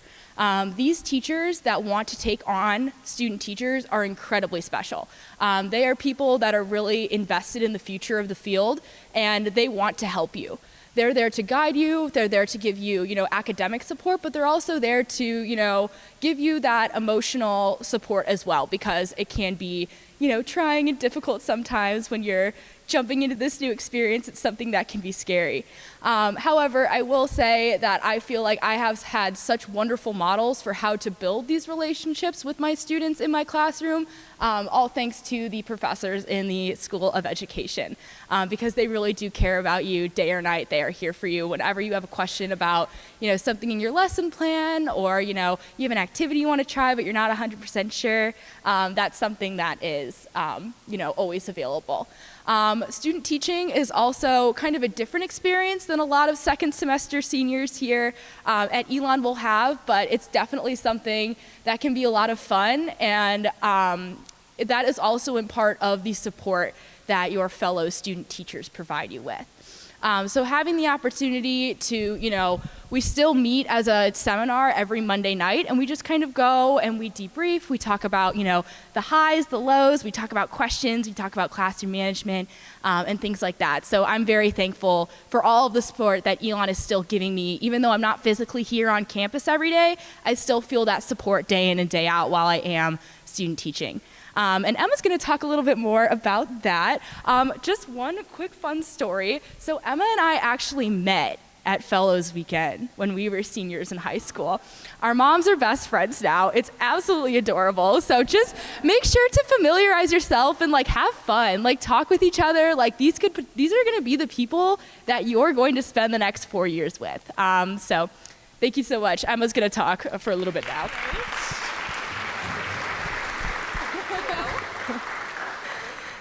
Speaker 7: These teachers that want to take on student teachers are incredibly special. They are people that are really invested in the future of the field, and they want to help you. They're there to guide you, they're there to give you, academic support, but they're also there to, give you that emotional support as well, because it can be, trying and difficult sometimes when you're jumping into this new experience. It's something that can be scary. However, I will say that I feel like I have had such wonderful models for how to build these relationships with my students in my classroom, all thanks to the professors in the School of Education, because they really do care about you day or night. They are here for you whenever you have a question about, something in your lesson plan, or, you have an activity you want to try, but you're not 100% sure. That's something that is, always available. Student teaching is also kind of a different experience than a lot of second semester seniors here at Elon will have, but it's definitely something that can be a lot of fun, and that is also in part of the support that your fellow student teachers provide you with. So having the opportunity to, we still meet as a seminar every Monday night, and we just kind of go and we debrief. We talk about, the highs, the lows. We talk about questions. We talk about classroom management and things like that. So I'm very thankful for all of the support that Elon is still giving me. Even though I'm not physically here on campus every day, I still feel that support day in and day out while I am student teaching. And Emma's going to talk a little bit more about that. Just one quick fun story. So Emma and I actually met at Fellows Weekend when we were seniors in high school. Our moms are best friends now. It's absolutely adorable. So just make sure to familiarize yourself and have fun, talk with each other. These are going to be the people that you're going to spend the next 4 years with. So thank you so much. Emma's going to talk for a little bit now.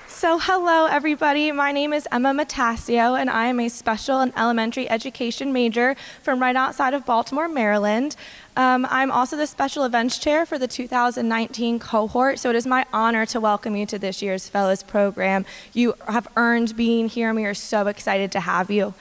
Speaker 8: So hello everybody, my name is Emma Matasio and I am a special and elementary education major from right outside of Baltimore, Maryland. I'm also the special events chair for the 2019 cohort, so it is my honor to welcome you to this year's Fellows program. You have earned being here and we are so excited to have you.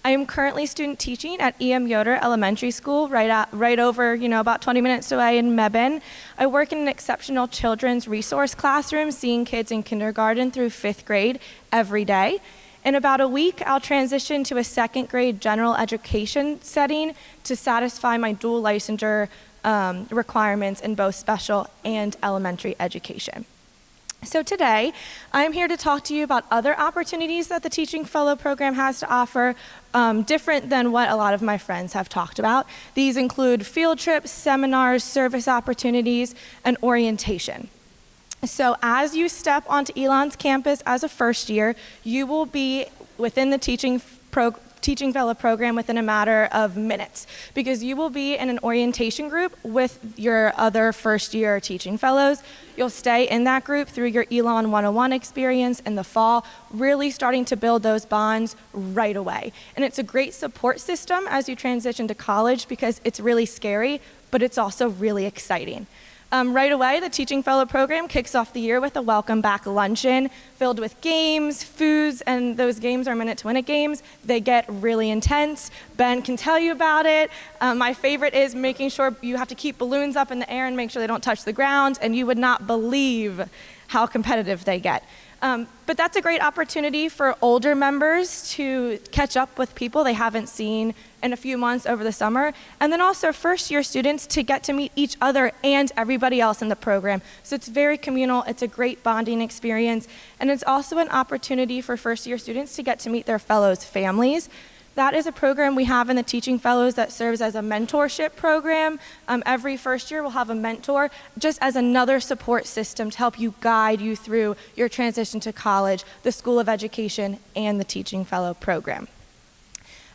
Speaker 8: I am currently student teaching at E.M. Yoder Elementary School, right over, about 20 minutes away in Mebane. I work in an exceptional children's resource classroom, seeing kids in kindergarten through 5th grade every day. In about a week, I'll transition to a 2nd grade general education setting to satisfy my dual licensure requirements in both special and elementary education. So today, I'm here to talk to you about other opportunities that the Teaching Fellow program has to offer, different than what a lot of my friends have talked about. These include field trips, seminars, service opportunities, and orientation. So as you step onto Elon's campus as a first year, you will be within the teaching fellow program within a matter of minutes, because you will be in an orientation group with your other first year teaching fellows. You'll stay in that group through your Elon 101 experience in the fall, really starting to build those bonds right away. And it's a great support system as you transition to college, because it's really scary, but it's also really exciting. Right away, the Teaching Fellow program kicks off the year with a welcome back luncheon filled with games, foods, and those games are minute to win it games. They get really intense. Ben can tell you about it. My favorite is making sure you have to keep balloons up in the air and make sure they don't touch the ground, and you would not believe how competitive they get. But that's a great opportunity for older members to catch up with people they haven't seen in a few months over the summer, and then also first year students to get to meet each other and everybody else in the program. So it's very communal, it's a great bonding experience, and it's also an opportunity for first year students to get to meet their fellows' families. That is a program we have in the Teaching Fellows that serves as a mentorship program. Every first year we'll have a mentor just as another support system to help you guide you through your transition to college, the School of Education, and the Teaching Fellow program.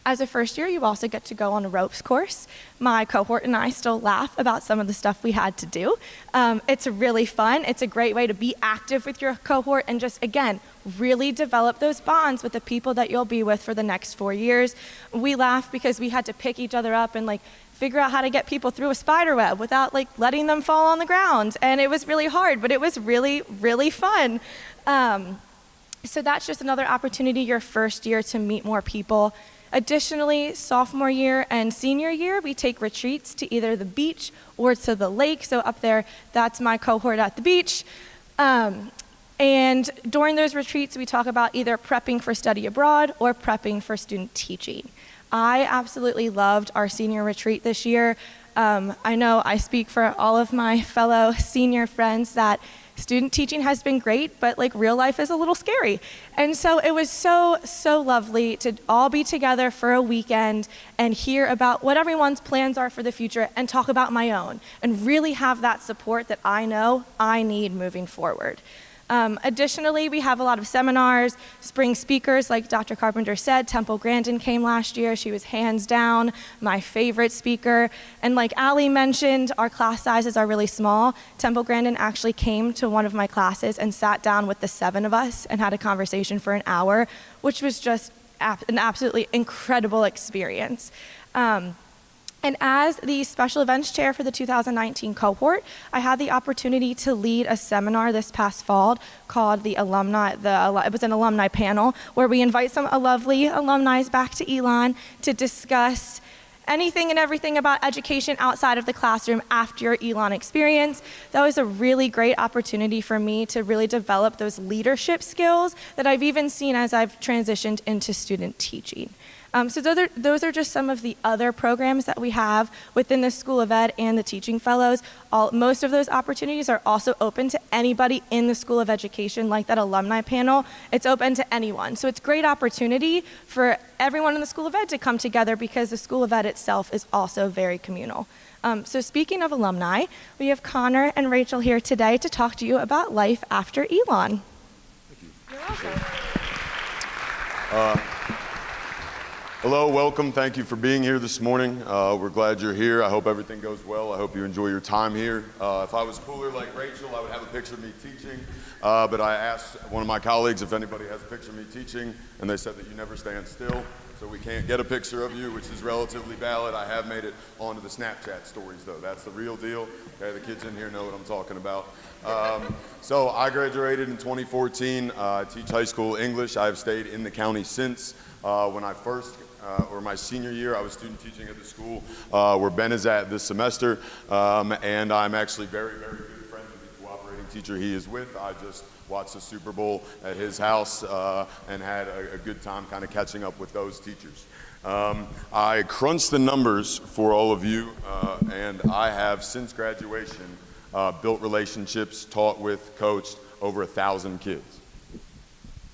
Speaker 8: As a first year, you also get to go on a ropes course. My cohort and I still laugh about some of the stuff we had to do. It's really fun. It's a great way to be active with your cohort and just, again, really develop those bonds with the people that you'll be with for the next 4 years. We laugh because we had to pick each other up and figure out how to get people through a spider web without letting them fall on the ground. And it was really hard, but it was really, really fun. So that's just another opportunity your first year to meet more people. Additionally, sophomore year and senior year, we take retreats to either the beach or to the lake. So up there, that's my cohort at the beach. And during those retreats, we talk about either prepping for study abroad or prepping for student teaching. I absolutely loved our senior retreat this year. I know I speak for all of my fellow senior friends that student teaching has been great, but real life is a little scary. And so it was so, so lovely to all be together for a weekend and hear about what everyone's plans are for the future and talk about my own and really have that support that I know I need moving forward. Additionally, we have a lot of seminars, spring speakers, like Dr. Carpenter said. Temple Grandin came last year. She was hands down my favorite speaker. And like Allie mentioned, our class sizes are really small. Temple Grandin actually came to one of my classes and sat down with the 7 of us and had a conversation for an hour, which was just an absolutely incredible experience. And as the special events chair for the 2019 cohort, I had the opportunity to lead a seminar this past fall called it was an alumni panel, where we invite some lovely alumni back to Elon to discuss anything and everything about education outside of the classroom after your Elon experience. That was a really great opportunity for me to really develop those leadership skills that I've even seen as I've transitioned into student teaching. So those are just some of the other programs that we have within the School of Ed and the Teaching Fellows. Most of those opportunities are also open to anybody in the School of Education, like that alumni panel. It's open to anyone. So it's a great opportunity for everyone in the School of Ed to come together, because the School of Ed itself is also very communal. So speaking of alumni, we have Connor and Rachel here today to talk to you about life after Elon.
Speaker 9: Thank you.
Speaker 8: You're welcome.
Speaker 9: Hello, welcome. Thank you for being here this morning. We're glad you're here. I hope everything goes well. I hope you enjoy your time here. If I was cooler like Rachel, I would have a picture of me teaching. But I asked one of my colleagues if anybody has a picture of me teaching, and they said that you never stand still. So we can't get a picture of you, which is relatively valid. I have made it onto the Snapchat stories, though. That's the real deal. Okay, the kids in here know what I'm talking about. So I graduated in 2014. I teach high school English. I've stayed in the county since. When I my senior year, I was student teaching at the school where Ben is at this semester, and I'm actually very, very good friends with the cooperating teacher he is with. I just watched the Super Bowl at his house and had a good time kind of catching up with those teachers. I crunched the numbers for all of you, and I have, since graduation, built relationships, taught with, coached over 1,000 kids.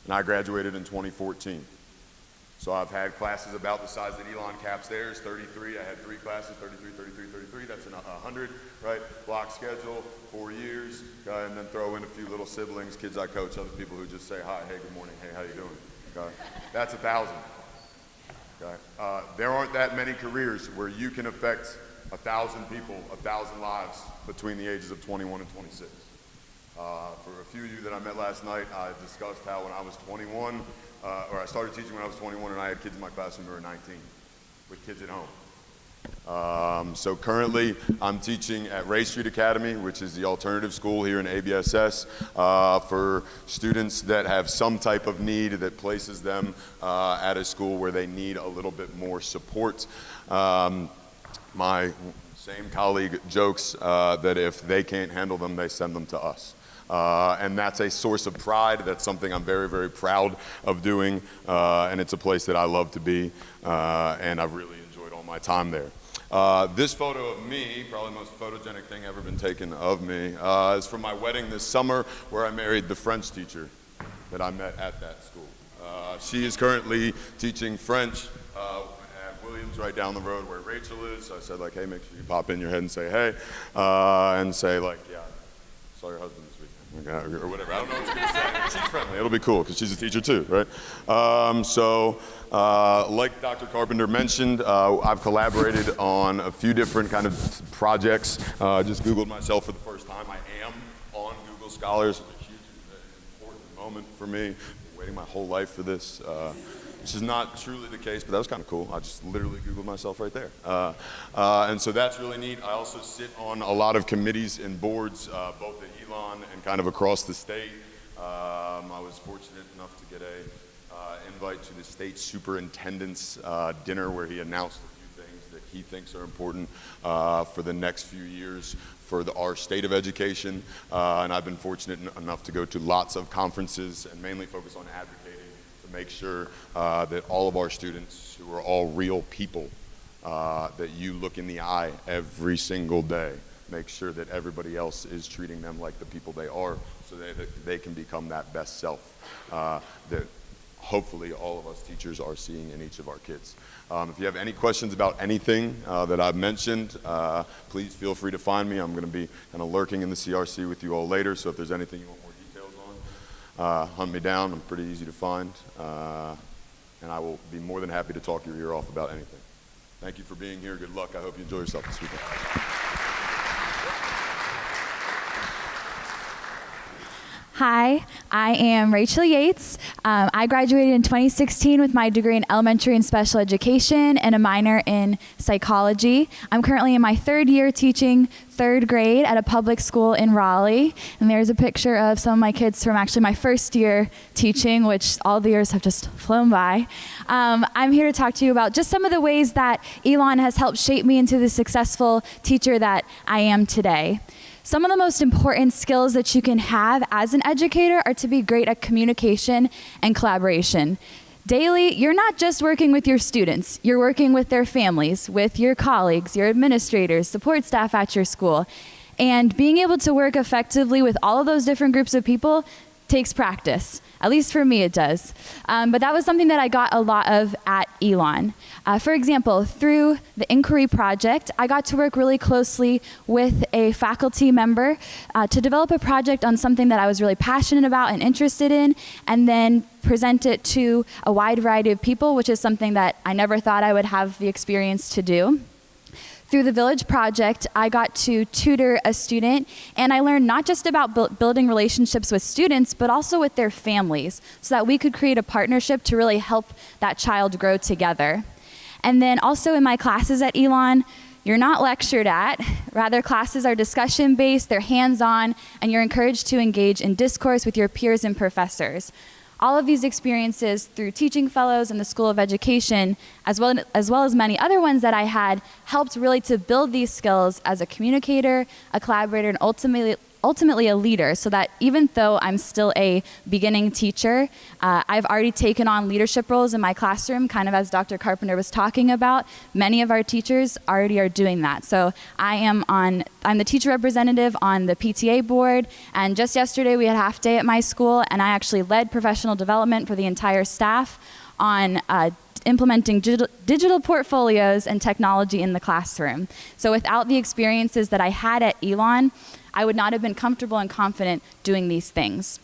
Speaker 9: And I graduated in 2014. So I've had classes about the size that Elon caps theirs, 33. I had 3 classes, 33, 33, 33. That's 100, right? Block schedule, 4 years. And then throw in a few little siblings, kids I coach, other people who just say hi, hey, good morning, hey, how you doing? Okay? That's 1,000. Okay? There aren't that many careers where you can affect 1,000 people, 1,000 lives between the ages of 21 and 26. For a few of you that I met last night, I discussed how when I was 21, or I started teaching when I was 21, and I had kids in my classroom who were 19, with kids at home. So currently, I'm teaching at Ray Street Academy, which is the alternative school here in ABSS, for students that have some type of need that places them at a school where they need a little bit more support. My same colleague jokes that if they can't handle them, they send them to us. And that's a source of pride. That's something I'm very, very proud of doing, and it's a place that I love to be, and I've really enjoyed all my time there. This photo of me, probably the most photogenic thing ever been taken of me, is from my wedding this summer, where I married the French teacher that I met at that school. She is currently teaching French at Williams, right down the road where Rachel is. So I said, like, hey, make sure you pop in your head and say hey, and say, like, yeah, saw your husband this weekend, or whatever. I don't know what she's gonna say. She's friendly. It'll be cool because she's a teacher too, right? Like Dr. Carpenter mentioned, I've collaborated on a few different kind of projects. Just Googled myself for the first time. I am on Google Scholars. It's a huge, important moment for me. I've been waiting my whole life for this. Which is not truly the case, but that was kind of cool. I just literally Googled myself right there. And so that's really neat. I also sit on a lot of committees and boards, both at Elon and kind of across the state. I was fortunate enough to get an invite to the state superintendent's dinner, where he announced a few things that he thinks are important for the next few years for our state of education. And I've been fortunate enough to go to lots of conferences and mainly focus on advocating, make sure that all of our students, who are all real people, that you look in the eye every single day, make sure that everybody else is treating them like the people they are, so that they can become that best self that hopefully all of us teachers are seeing in each of our kids. If you have any questions about anything that I've mentioned, please feel free to find me. I'm going to be kind of lurking in the CRC with you all later, so if there's anything you want more details on, hunt me down. I'm pretty easy to find, and I will be more than happy to talk your ear off about anything. Thank you for being here. Good luck. I hope you enjoy yourself this weekend.
Speaker 10: Hi, I am Rachel Yates. I graduated in 2016 with my degree in elementary and special education and a minor in psychology. I'm currently in my 3rd year teaching 3rd grade at a public school in Raleigh. And there's a picture of some of my kids from actually my 1st year teaching, which all the years have just flown by. I'm here to talk to you about just some of the ways that Elon has helped shape me into the successful teacher that I am today. Some of the most important skills that you can have as an educator are to be great at communication and collaboration. Daily, you're not just working with your students, you're working with their families, with your colleagues, your administrators, support staff at your school. And being able to work effectively with all of those different groups of people takes practice. At least for me it does. But that was something that I got a lot of at Elon. For example, through the Inquiry Project, I got to work really closely with a faculty member to develop a project on something that I was really passionate about and interested in, and then present it to a wide variety of people, which is something that I never thought I would have the experience to do. Through the Village Project, I got to tutor a student, and I learned not just about building relationships with students, but also with their families, so that we could create a partnership to really help that child grow together. And then also in my classes at Elon, you're not lectured at. Rather, classes are discussion-based, they're hands-on, and you're encouraged to engage in discourse with your peers and professors. All of these experiences through teaching fellows in the School of Education, as well as many other ones that I had, helped really to build these skills as a communicator, a collaborator, and ultimately a leader, so that even though I'm still a beginning teacher, I've already taken on leadership roles in my classroom, kind of as Dr. Carpenter was talking about. Many of our teachers already are doing that. So I'm the teacher representative on the PTA board, and just yesterday we had half day at my school, and I actually led professional development for the entire staff on implementing digital portfolios and technology in the classroom. So without the experiences that I had at Elon, I would not have been comfortable and confident doing these things.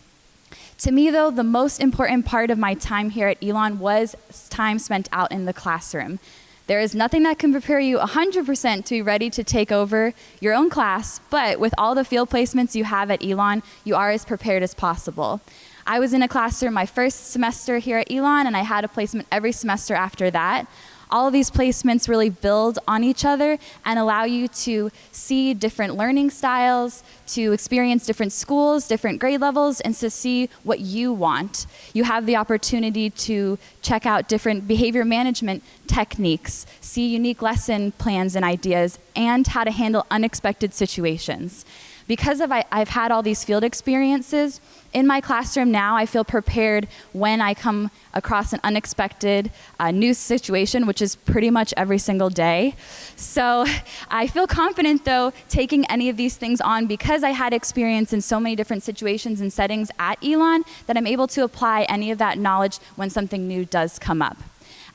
Speaker 10: To me, though, the most important part of my time here at Elon was time spent out in the classroom. There is nothing that can prepare you 100% to be ready to take over your own class, but with all the field placements you have at Elon, you are as prepared as possible. I was in a classroom my first semester here at Elon, and I had a placement every semester after that. All of these placements really build on each other and allow you to see different learning styles, to experience different schools, different grade levels, and to see what you want. You have the opportunity to check out different behavior management techniques, see unique lesson plans and ideas, and how to handle unexpected situations. Because I've had all these field experiences, in my classroom now I feel prepared when I come across an unexpected new situation, which is pretty much every single day. So I feel confident, though, taking any of these things on because I had experience in so many different situations and settings at Elon that I'm able to apply any of that knowledge when something new does come up.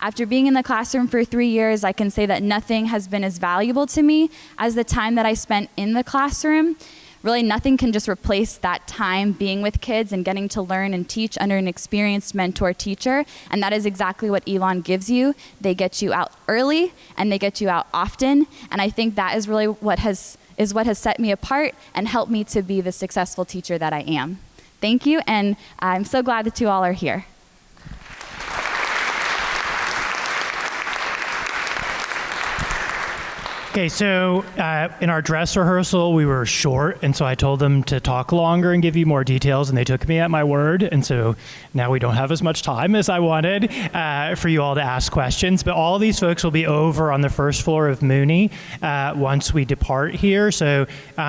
Speaker 10: After being in the classroom for 3 years, I can say that nothing has been as valuable to me as the time that I spent in the classroom. Really, nothing can just replace that time being with kids and getting to learn and teach under an experienced mentor teacher, and that is exactly what Elon gives you. They get you out early, and they get you out often, and I think that is really what has set me apart and helped me to be the successful teacher that I am. Thank you, and I'm so glad that you all are here.
Speaker 1: Okay, so in our dress rehearsal, we were short, and so I told them to talk longer and give you more details, and they took me at my word, and so now we don't have as much time as I wanted for you all to ask questions, but all of these folks will be over on the first floor of Mooney once we depart here, so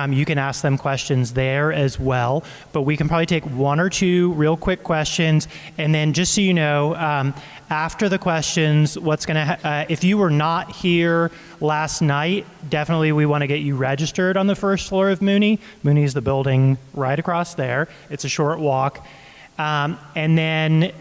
Speaker 1: you can ask them questions there as well, but we can probably take one or two real quick questions, and then just so you know, after the questions, if you were not here last night, definitely we want to get you registered on the first floor of Mooney. Mooney is the building right across there. It's a short walk. And then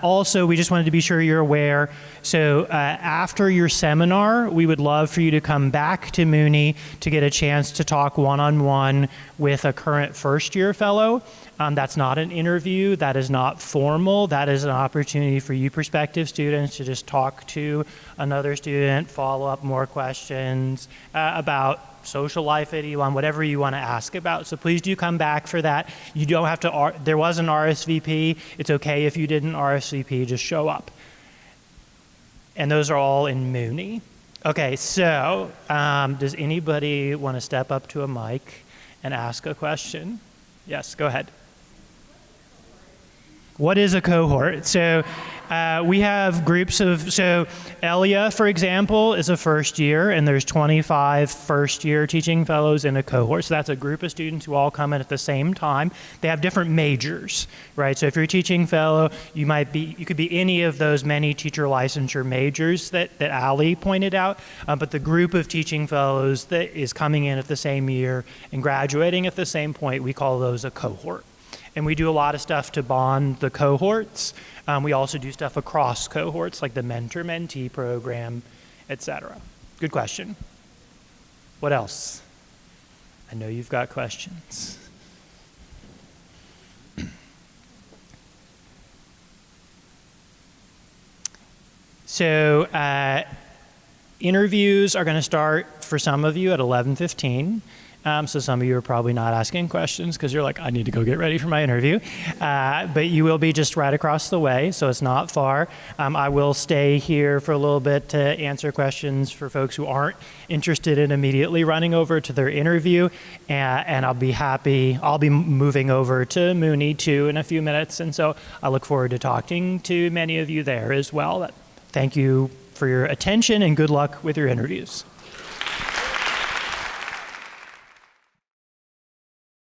Speaker 1: also, we just wanted to be sure you're aware, so after your seminar, we would love for you to come back to Mooney to get a chance to talk one-on-one with a current first-year fellow. That's not an interview, that is not formal, that is an opportunity for you prospective students to just talk to another student, follow up more questions about social life at Elon, whatever you want to ask about. So please do come back for that. You don't have to, there was an RSVP. It's okay if you didn't RSVP, just show up. And those are all in Mooney. Okay, so does anybody want to step up to a mic and ask a question? Yes, go ahead. What is a cohort? So we have groups of, so Elia, for example, is a first year, and there's 25 first year teaching fellows in a cohort. So that's a group of students who all come in at the same time. They have different majors, right? So if you're a teaching fellow, you could be any of those many teacher licensure majors that Ali pointed out, but the group of teaching fellows that is coming in at the same year and graduating at the same point, we call those a cohort. And we do a lot of stuff to bond the cohorts. We also do stuff across cohorts, like the mentor-mentee program, etc. Good question. What else? I know you've got questions. So interviews are going to start for some of you at 11:15. So some of you are probably not asking questions because you're like, I need to go get ready for my interview. But you will be just right across the way, so it's not far. I will stay here for a little bit to answer questions for folks who aren't interested in immediately running over to their interview. And I'll be happy. I'll be moving over to Mooney too in a few minutes. And so I look forward to talking to many of you there as well. Thank you for your attention and good luck with your interviews.